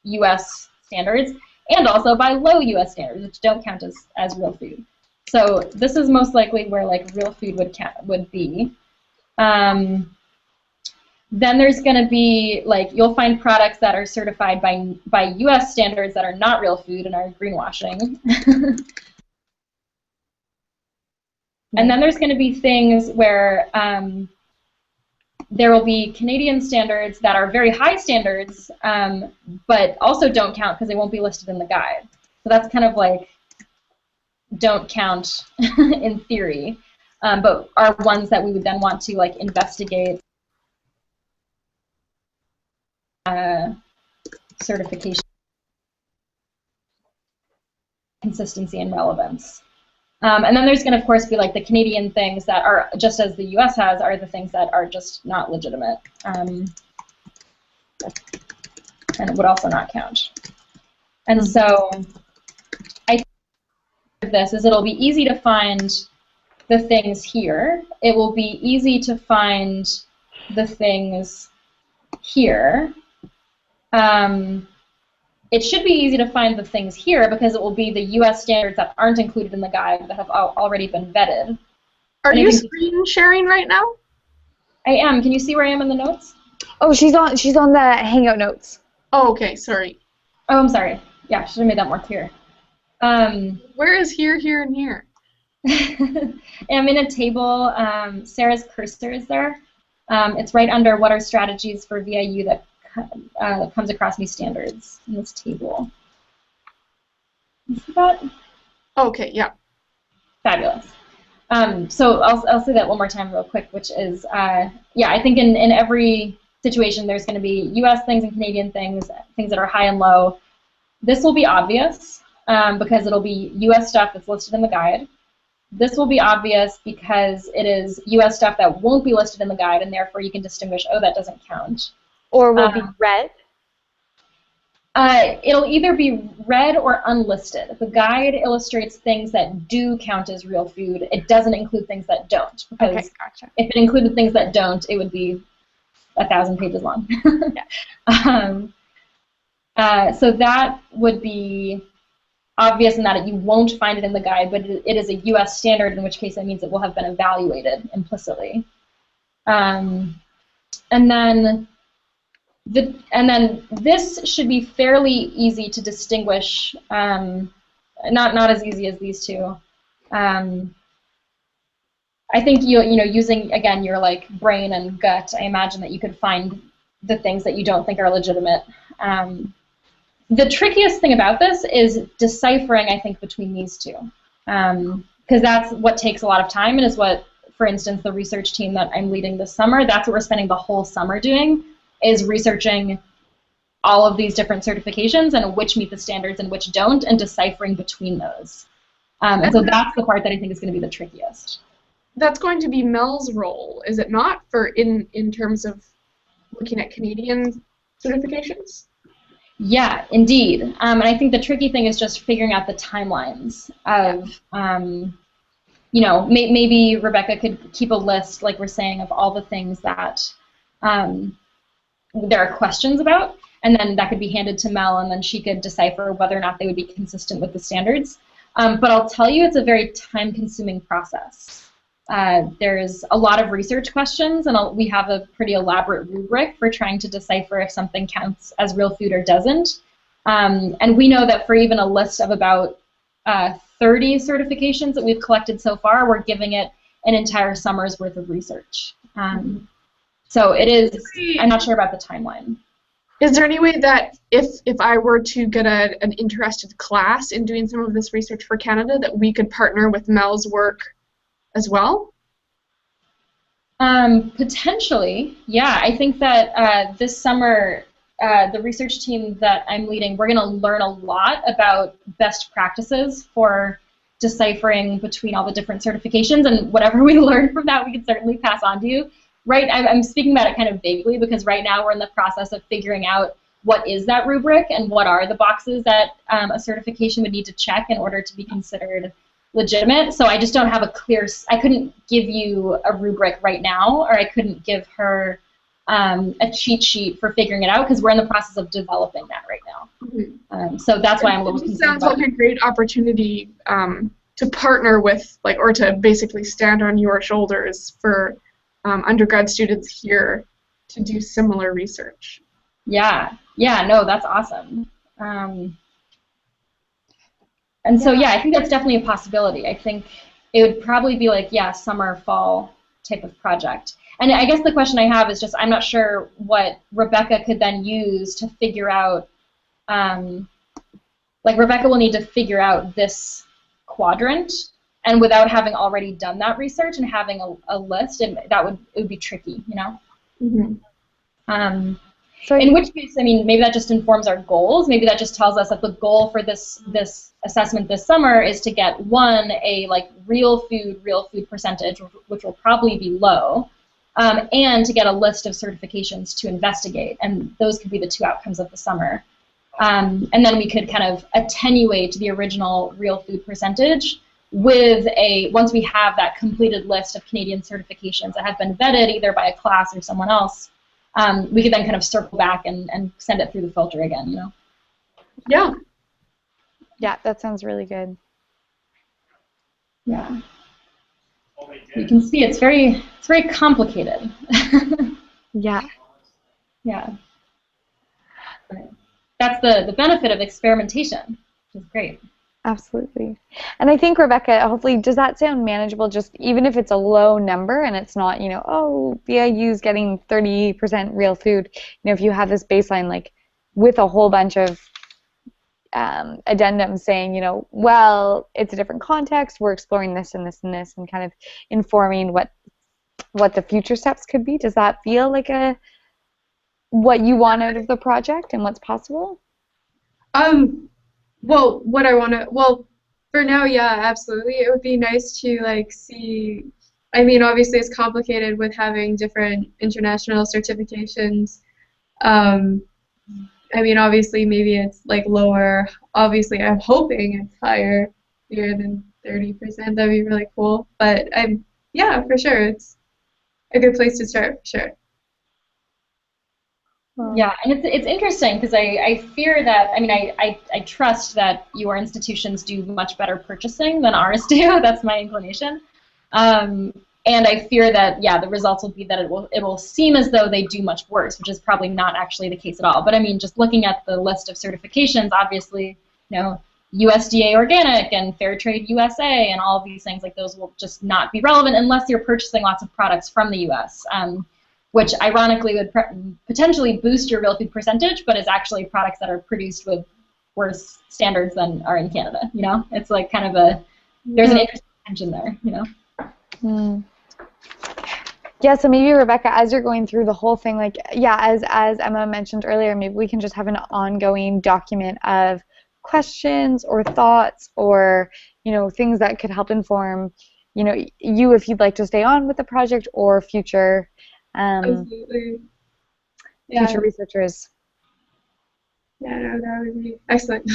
Speaker 1: US standards and also by low US standards, which don't count as real food. So this is most likely where like real food would be. Then there's going to be like, you'll find products that are certified by US standards that are not real food and are greenwashing. And then there's going to be things where there will be Canadian standards that are very high standards, but also don't count because they won't be listed in the guide. So that's kind of like don't count in theory. but are ones that we would then want to like investigate certification, consistency, and relevance. And then there's going to, of course, be like the Canadian things that are, just as the U.S. has, are the things that are just not legitimate, and would also not count. And so I think this is it'll be easy to find the things here. It will be easy to find the things here. It should be easy to find the things here because it will be the U.S. standards that aren't included in the guide that have already been vetted.
Speaker 4: Are you screen sharing right now?
Speaker 1: I am. Can you see where I am in the notes?
Speaker 3: Oh, she's on the Hangout notes.
Speaker 4: Oh, okay. Sorry.
Speaker 1: Oh, I'm sorry. Yeah, should have made that more clear.
Speaker 4: Where is here, here, and here?
Speaker 1: I'm in a table. Sarah's cursor is there. It's right under what are strategies for VIU that comes across new standards in this table. You see that?
Speaker 4: Okay, yeah.
Speaker 1: Fabulous. So I'll say that one more time real quick, which is, yeah, I think in every situation there's going to be U.S. things and Canadian things, things that are high and low. This will be obvious because it'll be U.S. stuff that's listed in the guide. This will be obvious because it is U.S. stuff that won't be listed in the guide, and therefore you can distinguish, oh, that doesn't count.
Speaker 3: Or will be red?
Speaker 1: It'll either be red or unlisted. The guide illustrates things that do count as real food. It doesn't include things that don't. Because
Speaker 3: okay, gotcha.
Speaker 1: if it included things that don't, it would be 1,000 pages long.
Speaker 3: Yeah.
Speaker 1: So that would be obvious in that you won't find it in the guide, but it is a U.S. standard, in which case that means it will have been evaluated implicitly. And then this should be fairly easy to distinguish, not as easy as these two. I think you know using again your like brain and gut, I imagine that you could find the things that you don't think are legitimate. The trickiest thing about this is deciphering, I think, between these two, because that's what takes a lot of time and is what, for instance, the research team that I'm leading this summer, that's what we're spending the whole summer doing, is researching all of these different certifications and which meet the standards and which don't, and deciphering between those. And so that's the part that I think is going to be the trickiest.
Speaker 4: That's going to be Mel's role, is it not, for in terms of looking at Canadian certifications?
Speaker 1: Yeah, indeed. And I think the tricky thing is just figuring out the timelines of, you know, maybe Rebecca could keep a list, like we're saying, of all the things that there are questions about, and then that could be handed to Mel, and then she could decipher whether or not they would be consistent with the standards. But I'll tell you, it's a very time-consuming process. There's a lot of research questions, and we have a pretty elaborate rubric for trying to decipher if something counts as real food or doesn't. And we know that for even a list of about 30 certifications that we've collected so far, we're giving it an entire summer's worth of research. So it is, I'm not sure about the timeline.
Speaker 4: Is there any way that if I were to get an interested class in doing some of this research for Canada, that we could partner with Mel's work as well?
Speaker 1: Potentially, yeah. I think that this summer, the research team that I'm leading, we're going to learn a lot about best practices for deciphering between all the different certifications, and whatever we learn from that, we can certainly pass on to you. Right, I'm speaking about it kind of vaguely because right now we're in the process of figuring out what is that rubric and what are the boxes that a certification would need to check in order to be considered legitimate. So I just don't have a clear, I couldn't give you a rubric right now, or I couldn't give her a cheat sheet for figuring it out because we're in the process of developing that right now. So that's why I'm a little concerned.
Speaker 4: It sounds like a great opportunity to partner with, like, or to basically stand on your shoulders for undergrad students here to do similar research.
Speaker 1: Yeah, no, that's awesome. And so, yeah, I think that's definitely a possibility. I think it would probably be like, yeah, summer, fall type of project. And I guess the question I have is just, I'm not sure what Rebecca could then use to figure out, like Rebecca will need to figure out this quadrant, and without having already done that research and having a list, it would be tricky, you know.
Speaker 4: Mm-hmm.
Speaker 1: In which case, I mean, maybe that just informs our goals. Maybe that just tells us that the goal for this assessment this summer is to get a like real food percentage, which will probably be low, and to get a list of certifications to investigate. And those could be the two outcomes of the summer. And then we could kind of attenuate the original real food percentage with once we have that completed list of Canadian certifications that have been vetted either by a class or someone else. We could then kind of circle back and send it through the filter again, you know?
Speaker 4: Yeah.
Speaker 3: Yeah, that sounds really good.
Speaker 1: Yeah. You can see it's very complicated.
Speaker 2: Yeah.
Speaker 1: Yeah. That's the benefit of experimentation, which is great.
Speaker 3: Absolutely. And I think, Rebecca, hopefully, does that sound manageable, just even if it's a low number and it's not, you know, oh, VIU's getting 30% real food, you know, if you have this baseline, like, with a whole bunch of addendums saying, you know, well, it's a different context, we're exploring this and this and this, and kind of informing what the future steps could be, does that feel like what you want out of the project and what's possible?
Speaker 5: Well, for now, yeah, absolutely. It would be nice to like see. I mean, obviously, it's complicated with having different international certifications. I mean, obviously, maybe it's like lower. Obviously, I'm hoping it's higher than 30%. That'd be really cool. But yeah, for sure, it's a good place to start, for sure.
Speaker 1: Yeah, and it's interesting because I fear that, I mean, I trust that your institutions do much better purchasing than ours do. That's my inclination. And I fear that, yeah, the results will be that it will seem as though they do much worse, which is probably not actually the case at all. But I mean, just looking at the list of certifications, obviously, you know, USDA Organic and Fair Trade USA and all of these things, like those will just not be relevant unless you're purchasing lots of products from the US. Which ironically would potentially boost your real food percentage, but is actually products that are produced with worse standards than are in Canada, you know? It's like kind of there's an interesting tension there, you know?
Speaker 3: Mm. Yeah, so maybe, Rebecca, as you're going through the whole thing, like, yeah, as Emma mentioned earlier, maybe we can just have an ongoing document of questions or thoughts or, you know, things that could help inform, you know, you if you'd like to stay on with the project or future
Speaker 5: Absolutely. Yeah.
Speaker 3: future researchers.
Speaker 5: Yeah, no, that would be excellent.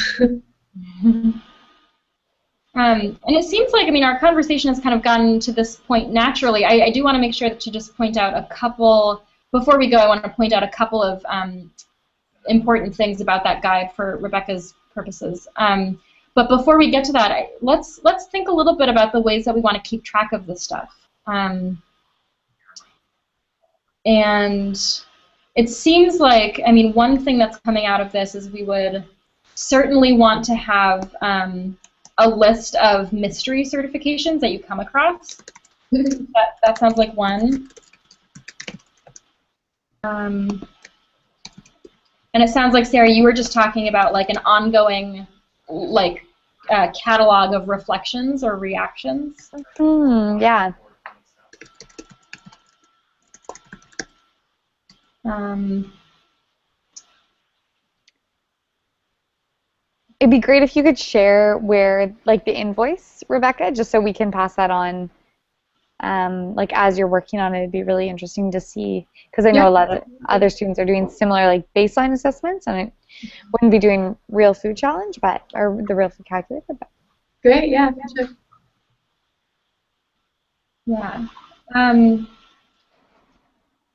Speaker 1: And it seems like, I mean, our conversation has kind of gotten to this point naturally. I do want to make sure to just point out a couple, before we go, I want to point out a couple of important things about that guide for Rebecca's purposes. But before we get to that, let's think a little bit about the ways that we want to keep track of this stuff. And it seems like, I mean, one thing that's coming out of this is we would certainly want to have a list of mystery certifications that you come across. That sounds like one. And it sounds like, Sarah, you were just talking about like an ongoing like catalog of reflections or reactions.
Speaker 3: Yeah. It'd be great if you could share where, like, the invoice, Rebecca, just so we can pass that on. Like, as you're working on it, it'd be really interesting to see, because I know a lot of other students are doing similar, like, baseline assessments, and it wouldn't be doing real food challenge, or the real food calculator. But.
Speaker 5: Great, yeah, sure.
Speaker 1: Yeah.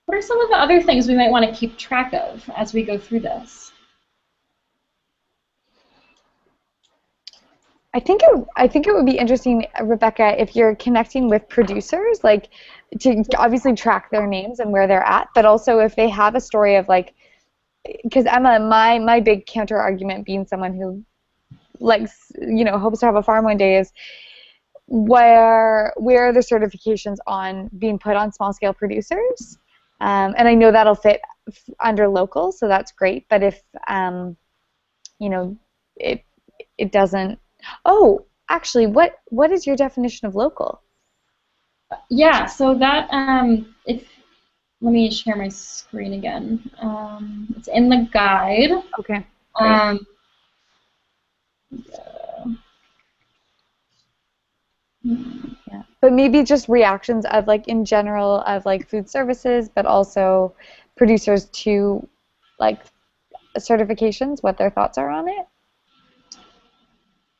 Speaker 1: What are some of the other things we might want to keep track of as we go through this?
Speaker 3: I think it would be interesting, Rebecca, if you're connecting with producers, like, to obviously track their names and where they're at, but also if they have a story of, like, because Emma, my big counter argument, being someone who likes, you know, hopes to have a farm one day, is where are the certifications on being put on small scale producers? And I know that'll fit under local, so that's great. But if you know, it doesn't. Oh, actually, what is your definition of local?
Speaker 1: Yeah, so that, let me share my screen again. It's in the guide.
Speaker 3: Okay.
Speaker 1: Yeah.
Speaker 3: Yeah. But maybe just reactions of like in general of like food services, but also producers to like certifications, what their thoughts are on it.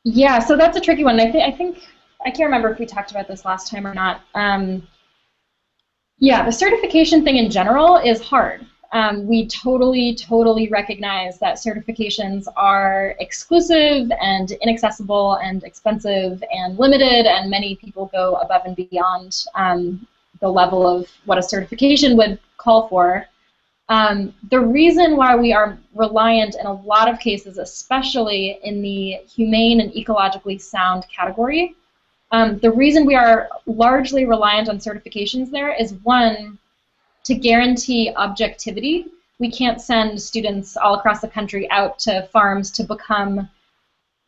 Speaker 1: Yeah, so that's a tricky one. I think I can't remember if we talked about this last time or not. Yeah, the certification thing in general is hard. We totally recognize that certifications are exclusive and inaccessible and expensive and limited, and many people go above and beyond the level of what a certification would call for. The reason why we are reliant in a lot of cases, especially in the humane and ecologically sound category, the reason we are largely reliant on certifications there is, one, to guarantee objectivity. We can't send students all across the country out to farms to become,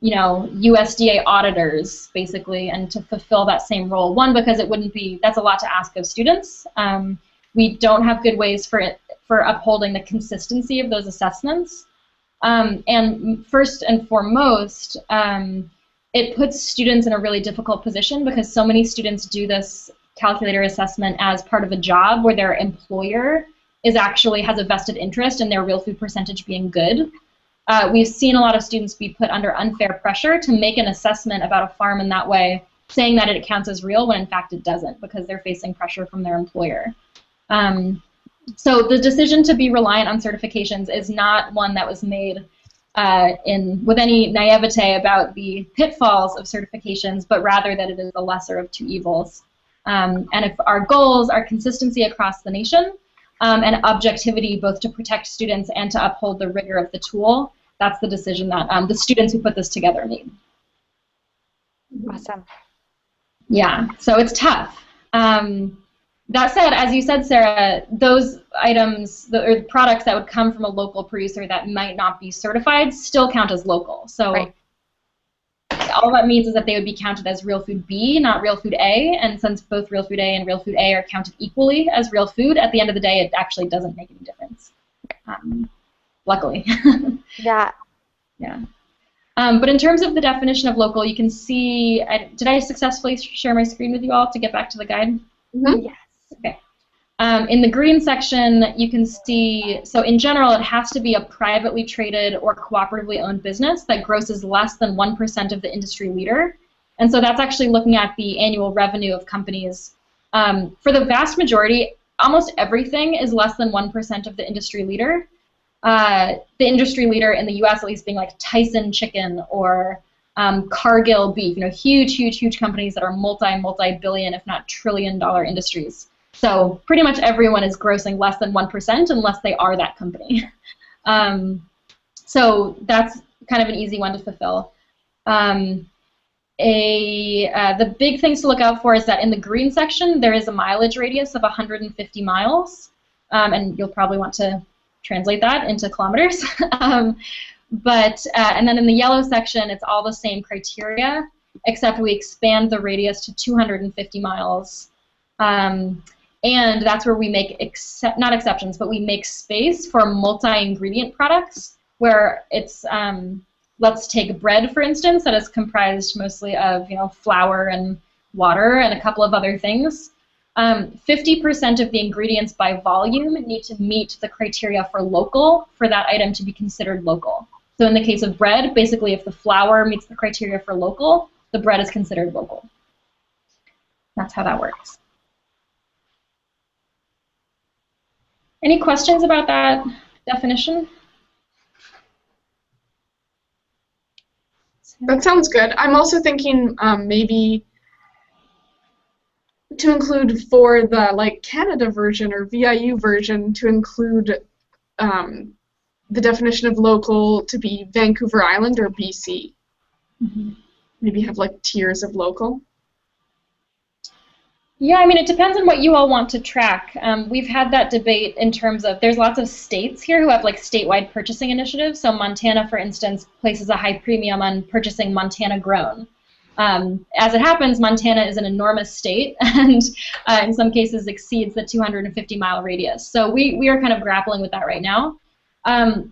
Speaker 1: you know, USDA auditors, basically, and to fulfill that same role. One, because it wouldn't be, that's a lot to ask of students. We don't have good ways for upholding the consistency of those assessments. And first and foremost, it puts students in a really difficult position because so many students do this calculator assessment as part of a job where their employer has a vested interest in their real food percentage being good. We've seen a lot of students be put under unfair pressure to make an assessment about a farm in that way, saying that it counts as real when in fact it doesn't, because they're facing pressure from their employer. So the decision to be reliant on certifications is not one that was made with any naivete about the pitfalls of certifications, but rather that it is the lesser of two evils. And if our goals are consistency across the nation and objectivity both to protect students and to uphold the rigor of the tool, that's the decision that the students who put this together need.
Speaker 3: Awesome.
Speaker 1: Yeah, so it's tough. That said, as you said, Sarah, those items or products that would come from a local producer that might not be certified still count as local. So
Speaker 3: right.
Speaker 1: All that means is that they would be counted as real food B, not real food A. And since both real food A and real food A are counted equally as real food, at the end of the day, it actually doesn't make any difference. Luckily.
Speaker 3: Yeah.
Speaker 1: Yeah. But in terms of the definition of local, you can see, did I successfully share my screen with you all to get back to the guide?
Speaker 3: Mm-hmm. Yes.
Speaker 1: Okay. In the green section, you can see, so in general, it has to be a privately traded or cooperatively owned business that grosses less than 1% of the industry leader. And so that's actually looking at the annual revenue of companies. For the vast majority, almost everything is less than 1% of the industry leader. The industry leader in the US at least being like Tyson Chicken or Cargill Beef, you know, huge companies that are multi-billion, if not trillion-dollar industries. So pretty much everyone is grossing less than 1% unless they are that company. So that's kind of an easy one to fulfill. The big things to look out for is that in the green section there is a mileage radius of 150 miles, and you'll probably want to translate that into kilometers. And then in the yellow section it's all the same criteria, except we expand the radius to 250 miles. And that's where we make, not exceptions, but we make space for multi-ingredient products where it's, let's take bread, for instance, that is comprised mostly of, you know, flour and water and a couple of other things. 50% of the ingredients by volume need to meet the criteria for local for that item to be considered local. So in the case of bread, basically if the flour meets the criteria for local, the bread is considered local. That's how that works. Any questions about that definition?
Speaker 4: That sounds good. I'm also thinking maybe to include for the like Canada version or VIU version to include the definition of local to be Vancouver Island or BC.
Speaker 1: Mm-hmm.
Speaker 4: Maybe have like tiers of local.
Speaker 1: Yeah, I mean, it depends on what you all want to track. We've had that debate in terms of, there's lots of states here who have like statewide purchasing initiatives. So Montana, for instance, places a high premium on purchasing Montana grown. As it happens, Montana is an enormous state and in some cases exceeds the 250-mile radius. So we are kind of grappling with that right now.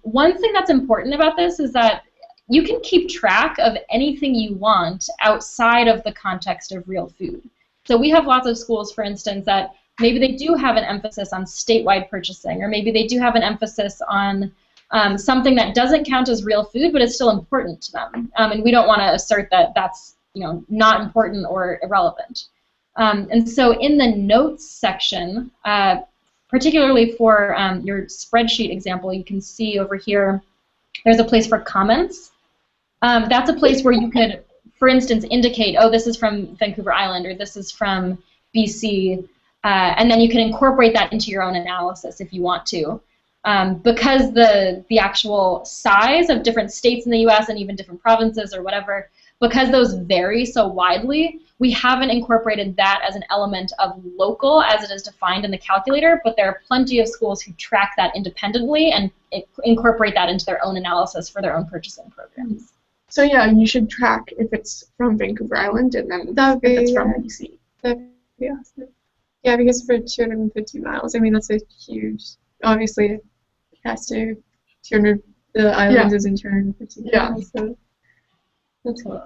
Speaker 1: One thing that's important about this is that you can keep track of anything you want outside of the context of real food. So we have lots of schools, for instance, that maybe they do have an emphasis on statewide purchasing, or maybe they do have an emphasis on something that doesn't count as real food, but is still important to them. And we don't want to assert that that's not important or irrelevant. And so in the notes section, particularly for your spreadsheet example, you can see over here there's a place for comments. That's a place where you could, for instance, indicate, oh, this is from Vancouver Island, or this is from BC, and then you can incorporate that into your own analysis if you want to. Because the actual size of different states in the U.S. and even different provinces or whatever, because those vary so widely, we haven't incorporated that as an element of local as it is defined in the calculator, but there are plenty of schools who track that independently and incorporate that into their own analysis for their own purchasing programs.
Speaker 4: So yeah, you should track if it's from Vancouver Island and then if it's from BC.
Speaker 5: That'd be awesome. Yeah, because for 250 miles, I mean, that's a huge, obviously, it has to, the island is in 250 miles, so that's cool.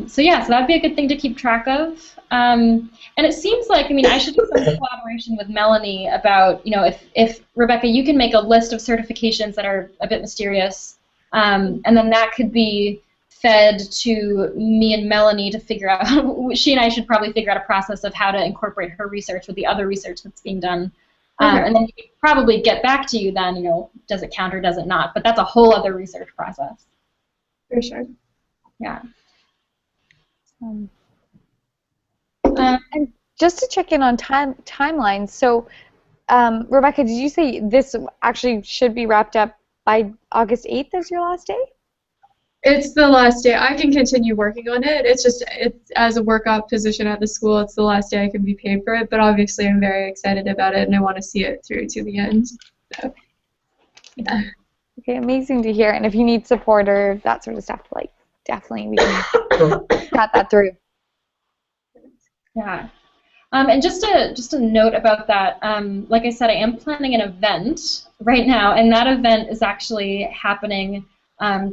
Speaker 1: So yeah, so that'd be a good thing to keep track of. And it seems like, I mean, I should do some collaboration with Melanie about, if Rebecca, you can make a list of certifications that are a bit mysterious, and then that could be fed to me and Melanie to figure out, she and I should probably figure out a process of how to incorporate her research with the other research that's being done. And then we could probably get back to you then, does it count or does it not? But that's a whole other research process.
Speaker 5: For sure.
Speaker 1: Yeah.
Speaker 3: And just to check in on timelines, so Rebecca, did you say this actually should be wrapped up by August 8th as your last day?
Speaker 5: It's the last day. I can continue working on it. It's just, as a work-off position at the school, it's the last day I can be paid for it, but obviously I'm very excited about it and I want to see it through to the end. So, yeah.
Speaker 3: Okay, amazing to hear. And if you need support or that sort of stuff, definitely we can chat that through.
Speaker 1: Yeah. And just a note about that, like I said, I am planning an event right now, and that event is actually happening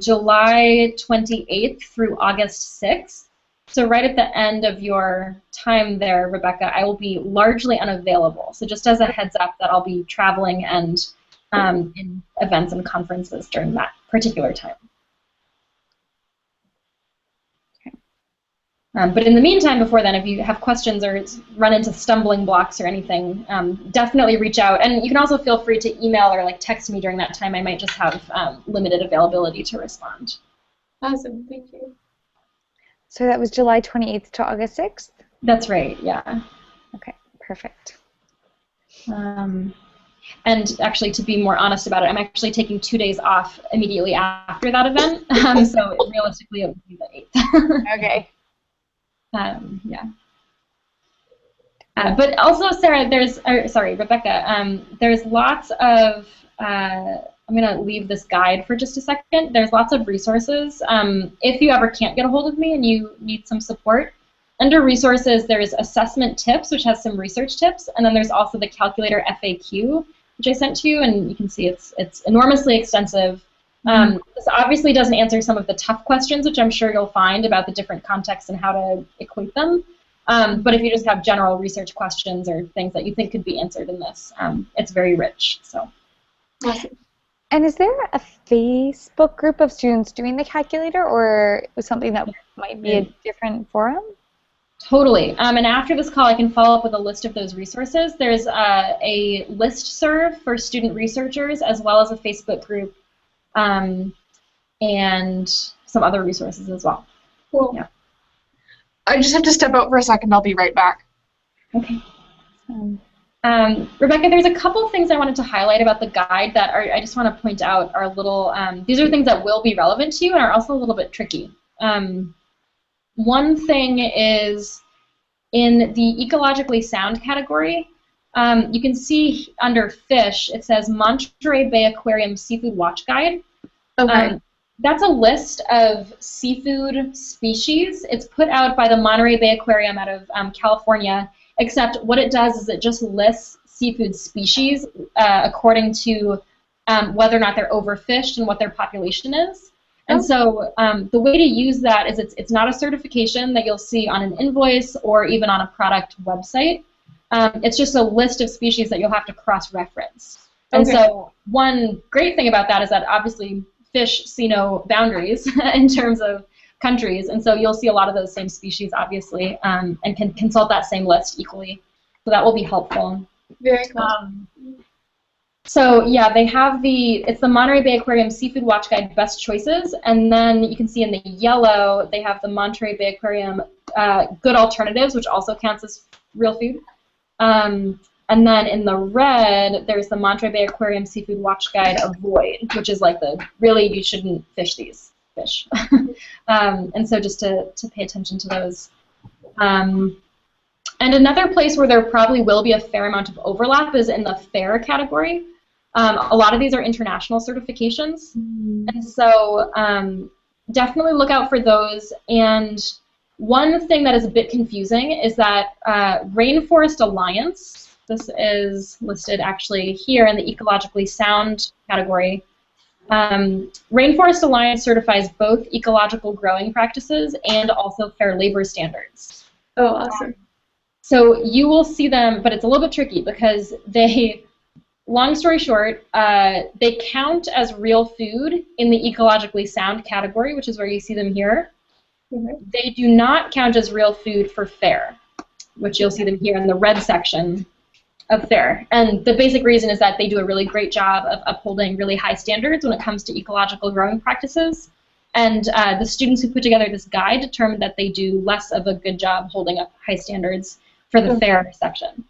Speaker 1: July 28th through August 6th. So right at the end of your time there, Rebecca, I will be largely unavailable. So just as a heads up that I'll be traveling and in events and conferences during that particular time. But in the meantime, before then, if you have questions or run into stumbling blocks or anything, definitely reach out. And you can also feel free to email or text me during that time. I might just have limited availability to respond.
Speaker 5: Awesome, thank you.
Speaker 3: So that was July 28th to August 6th?
Speaker 1: That's right, yeah.
Speaker 3: Okay, perfect.
Speaker 1: And actually, to be more honest about it, I'm actually taking 2 days off immediately after that event. So realistically, it would be the 8th.
Speaker 3: Okay.
Speaker 1: Yeah. But also, Sarah, Rebecca, there's lots of, I'm going to leave this guide for just a second. There's lots of resources. If you ever can't get a hold of me and you need some support, under resources, there's assessment tips, which has some research tips, and then there's also the calculator FAQ, which I sent to you, and you can see it's enormously extensive. This obviously doesn't answer some of the tough questions, which I'm sure you'll find about the different contexts and how to equate them. But if you just have general research questions or things that you think could be answered in this, it's very rich. So.
Speaker 5: Awesome.
Speaker 3: And is there a Facebook group of students doing the calculator, or something that might be a different forum?
Speaker 1: Totally. And after this call, I can follow up with a list of those resources. There's a listserv for student researchers, as well as a Facebook group, and some other resources as well.
Speaker 4: Cool.
Speaker 1: Yeah.
Speaker 4: I just have to step out for a second. I'll be right back.
Speaker 1: Okay. Rebecca, there's a couple things I wanted to highlight about the guide that I just want to point out are a little, these are things that will be relevant to you and are also a little bit tricky. One thing is in the ecologically sound category, you can see under fish, it says Monterey Bay Aquarium Seafood Watch Guide.
Speaker 5: Okay.
Speaker 1: That's a list of seafood species. It's put out by the Monterey Bay Aquarium out of California, except what it does is it just lists seafood species according to whether or not they're overfished and what their population is. And so the way to use that is it's not a certification that you'll see on an invoice or even on a product website. It's just a list of species that you'll have to cross-reference. And so one great thing about that is that obviously fish see no boundaries in terms of countries, and so you'll see a lot of those same species, obviously, and can consult that same list equally. So that will be helpful.
Speaker 5: Very cool.
Speaker 1: So yeah, they have it's the Monterey Bay Aquarium Seafood Watch Guide Best Choices, and then you can see in the yellow they have the Monterey Bay Aquarium Good Alternatives, which also counts as real food. And then in the red, there's the Monterey Bay Aquarium Seafood Watch Guide Avoid, which is like the really you shouldn't fish these fish. And so just to pay attention to those. And another place where there probably will be a fair amount of overlap is in the fair category. A lot of these are international certifications. And so definitely look out for those. And one thing that is a bit confusing is that Rainforest Alliance, this is listed actually here in the ecologically sound category. Rainforest Alliance certifies both ecological growing practices and also fair labor standards.
Speaker 5: Oh, awesome.
Speaker 1: So you will see them, but it's a little bit tricky because they, long story short, they count as real food in the ecologically sound category, which is where you see them here. They do not count as real food for fair, which you'll see them here in the red section of fair. And the basic reason is that they do a really great job of upholding really high standards when it comes to ecological growing practices. And the students who put together this guide determined that they do less of a good job holding up high standards for the fair section.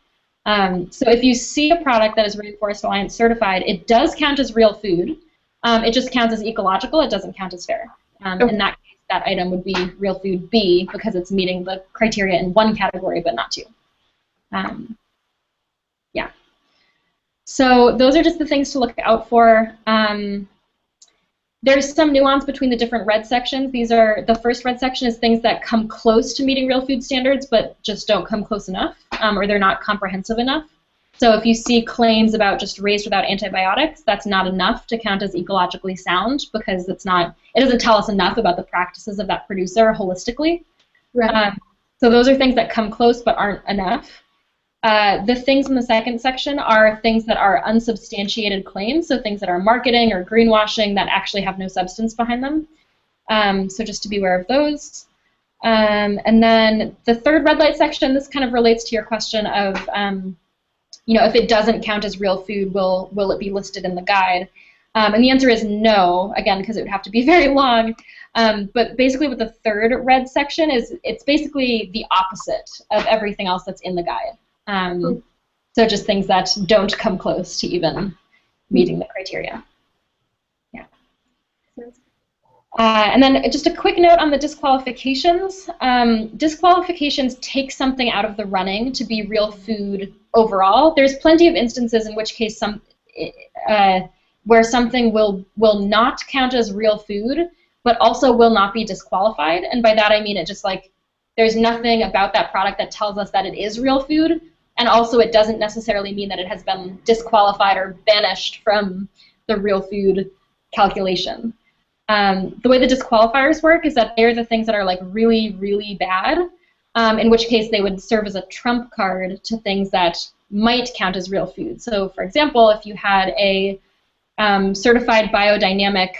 Speaker 1: So if you see a product that is Rainforest Alliance certified, it does count as real food. It just counts as ecological. It doesn't count as fair. In that case, that item would be real food B because it's meeting the criteria in one category but not two. Yeah. So those are just the things to look out for. There's some nuance between the different red sections. These are, the first red section is things that come close to meeting real food standards but just don't come close enough, or they're not comprehensive enough. So if you see claims about just raised without antibiotics, that's not enough to count as ecologically sound because it doesn't tell us enough about the practices of that producer holistically.
Speaker 5: Right.
Speaker 1: So those are things that come close but aren't enough. The things in the second section are things that are unsubstantiated claims, so things that are marketing or greenwashing that actually have no substance behind them. So just to be aware of those. And then the third red light section, this kind of relates to your question of, if it doesn't count as real food, will it be listed in the guide? And the answer is no, again, because it would have to be very long. But basically what the third red section is, it's basically the opposite of everything else that's in the guide. So just things that don't come close to even meeting the criteria. Yeah. And then just a quick note on the disqualifications. Disqualifications take something out of the running to be real food overall. There's plenty of instances in which case where something will not count as real food, but also will not be disqualified. And by that I mean it just like there's nothing about that product that tells us that it is real food, and also it doesn't necessarily mean that it has been disqualified or banished from the real food calculation. The way the disqualifiers work is that they're the things that are like really, really bad, in which case they would serve as a trump card to things that might count as real food. So for example, if you had a certified biodynamic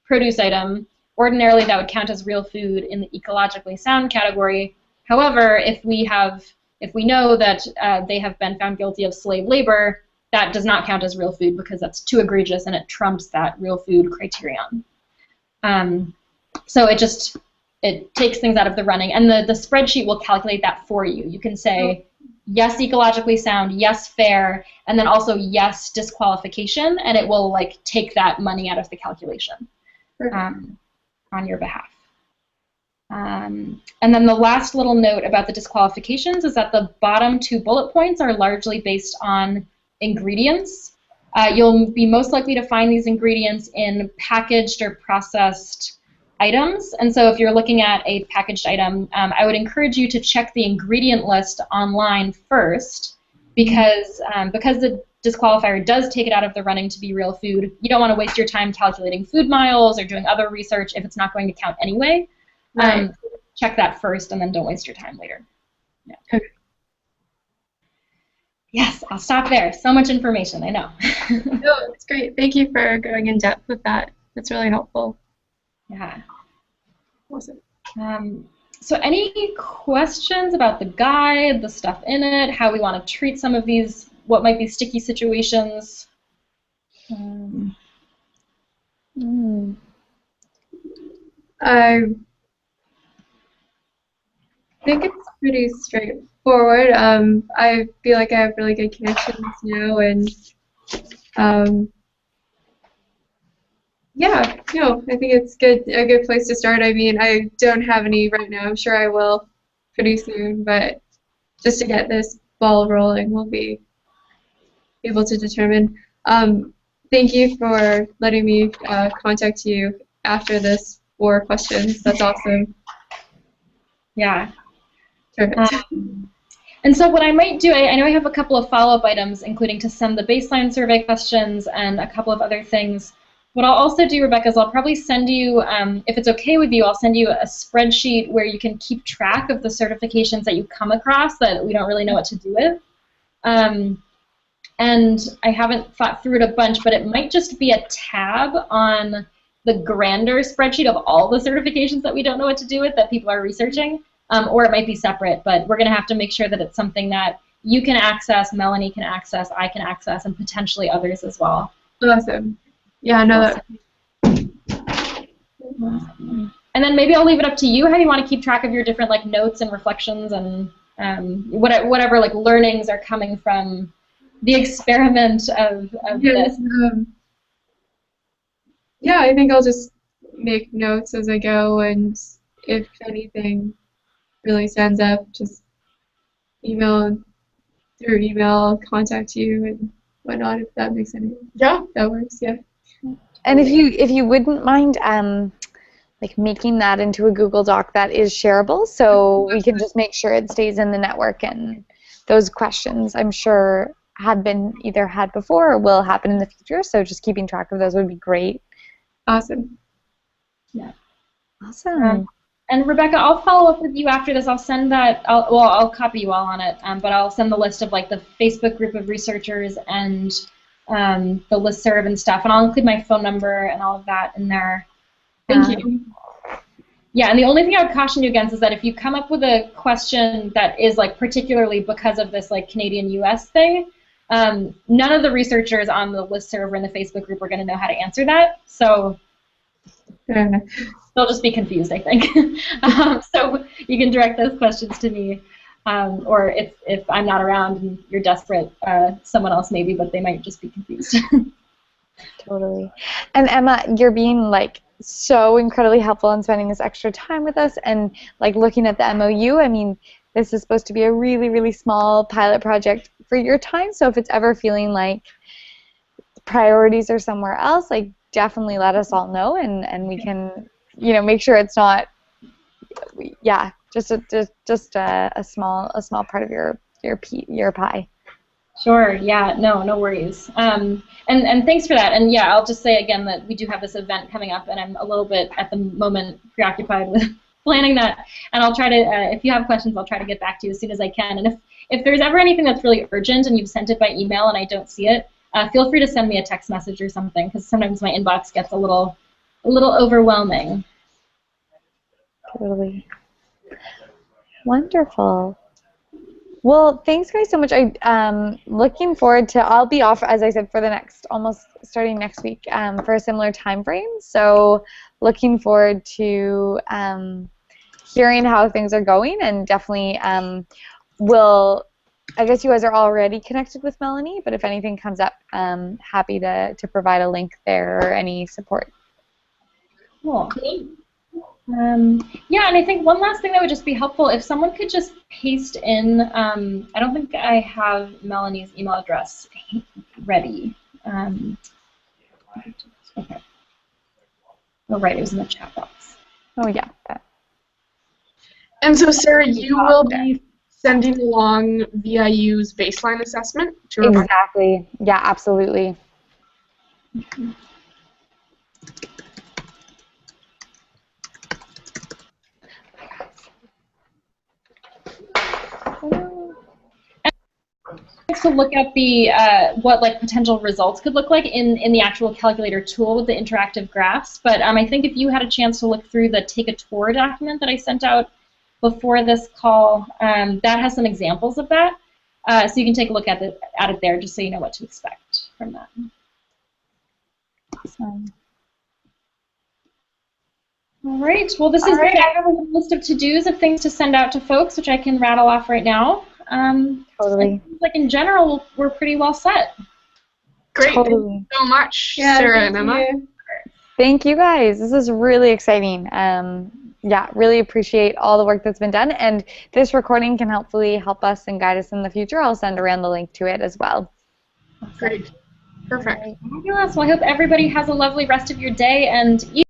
Speaker 1: produce item, ordinarily that would count as real food in the ecologically sound category. However, if we know that they have been found guilty of slave labor, that does not count as real food because that's too egregious and it trumps that real food criterion. So it takes things out of the running, and the spreadsheet will calculate that for you. You can say yes ecologically sound, yes fair, and then also yes disqualification, and it will like take that money out of the calculation on your behalf. And then the last little note about the disqualifications is that the bottom two bullet points are largely based on ingredients. you'll be most likely to find these ingredients in packaged or processed items. And so if you're looking at a packaged item, I would encourage you to check the ingredient list online first, because the disqualifier does take it out of the running to be real food. You don't want to waste your time calculating food miles or doing other research if it's not going to count anyway.
Speaker 4: Right.
Speaker 1: Check that first, and then don't waste your time later. Yeah.
Speaker 4: Okay.
Speaker 1: Yes, I'll stop there. So much information, I know.
Speaker 5: No, it's great. Thank you for going in depth with that. That's really helpful.
Speaker 1: Yeah.
Speaker 5: Awesome.
Speaker 1: So any questions about the guide, the stuff in it, how we want to treat some of these, what might be sticky situations?
Speaker 5: I think it's pretty straightforward. I feel like I have really good connections now, and yeah, no, I think it's a good place to start. I mean, I don't have any right now. I'm sure I will pretty soon, but just to get this ball rolling, we'll be able to determine. Thank you for letting me contact you after this for questions. That's awesome.
Speaker 1: Yeah.
Speaker 5: Perfect.
Speaker 1: And so what I might do, I know I have a couple of follow-up items, including to send the baseline survey questions and a couple of other things. What I'll also do, Rebecca, is I'll probably send you, if it's okay with you, I'll send you a spreadsheet where you can keep track of the certifications that you come across that we don't really know what to do with. And I haven't thought through it a bunch, but it might just be a tab on the grander spreadsheet of all the certifications that we don't know what to do with that people are researching. Or it might be separate, but we're going to have to make sure that it's something that you can access, Melanie can access, I can access, and potentially others as well.
Speaker 5: Awesome. Yeah, I know that.
Speaker 1: And then maybe I'll leave it up to you how you want to keep track of your different like notes and reflections and whatever like learnings are coming from the experiment of
Speaker 5: Yes,
Speaker 1: this.
Speaker 5: yeah, I think I'll just make notes as I go, and if anything really stands up, just through email, contact you and whatnot, if that makes any sense. Yeah, that works, yeah.
Speaker 3: And if you wouldn't mind like making that into a Google Doc that is shareable, so we can just make sure it stays in the network, and those questions I'm sure have been either had before or will happen in the future, so just keeping track of those would be great.
Speaker 5: Awesome.
Speaker 1: Yeah.
Speaker 3: Awesome.
Speaker 1: And Rebecca, I'll follow up with you after this. I'll send that. I'll copy you all on it, but I'll send the list of like the Facebook group of researchers and the listserv and stuff, and I'll include my phone number and all of that in there.
Speaker 5: Thank you.
Speaker 1: Yeah, and the only thing I would caution you against is that if you come up with a question that is like particularly because of this like Canadian-U.S. thing, none of the researchers on the listserv or in the Facebook group are going to know how to answer that. So they'll just be confused, I think. So you can direct those questions to me, or if I'm not around and you're desperate, someone else maybe, but they might just be confused.
Speaker 3: Totally. And Emma, you're being like so incredibly helpful in spending this extra time with us and like looking at the MOU. I mean, this is supposed to be a really, really small pilot project for your time, so if it's ever feeling like priorities are somewhere else, like definitely let us all know, and we can, you know, make sure it's not, yeah, just a small part of your pie.
Speaker 1: Sure. Yeah. No worries. And thanks for that. And yeah, I'll just say again that we do have this event coming up, and I'm a little bit at the moment preoccupied with planning that. And I'll try to, if you have questions, I'll try to get back to you as soon as I can. And if there's ever anything that's really urgent and you've sent it by email and I don't see it, feel free to send me a text message or something, because sometimes my inbox gets a little overwhelming.
Speaker 3: Totally. Wonderful. Well, thanks guys so much. I'm looking forward to, I'll be off, as I said, for the next, almost starting next week, for a similar time frame. So looking forward to hearing how things are going, and definitely I guess you guys are already connected with Melanie, but if anything comes up, happy to provide a link there or any support.
Speaker 1: Cool. Yeah, and I think one last thing that would just be helpful, if someone could just paste in, I don't think I have Melanie's email address ready. Okay. Oh, right, it was in the chat box.
Speaker 3: Oh, yeah.
Speaker 4: And so, Sarah, you will be sending along VIU's baseline assessment to remind.
Speaker 3: Exactly. Yeah, absolutely.
Speaker 1: To look at the what like potential results could look like in the actual calculator tool with the interactive graphs. But I think if you had a chance to look through the Take a Tour document that I sent out before this call, that has some examples of that. So you can take a look at it there just so you know what to expect from that.
Speaker 3: Awesome.
Speaker 1: All right. Well, this is I have a list of to-dos of things to send out to folks, which I can rattle off right now.
Speaker 3: Totally.
Speaker 1: Like in general, we're pretty well set.
Speaker 4: Great.
Speaker 3: Totally.
Speaker 4: Thank you so much,
Speaker 5: Yeah,
Speaker 4: Sarah
Speaker 5: thank
Speaker 4: and Emma.
Speaker 5: you.
Speaker 3: Thank you guys. This is really exciting. Yeah, really appreciate all the work that's been done, and this recording can hopefully help us and guide us in the future. I'll send around the link to it as well.
Speaker 4: Great. Perfect.
Speaker 1: Fabulous. Well, I hope everybody has a lovely rest of your day, and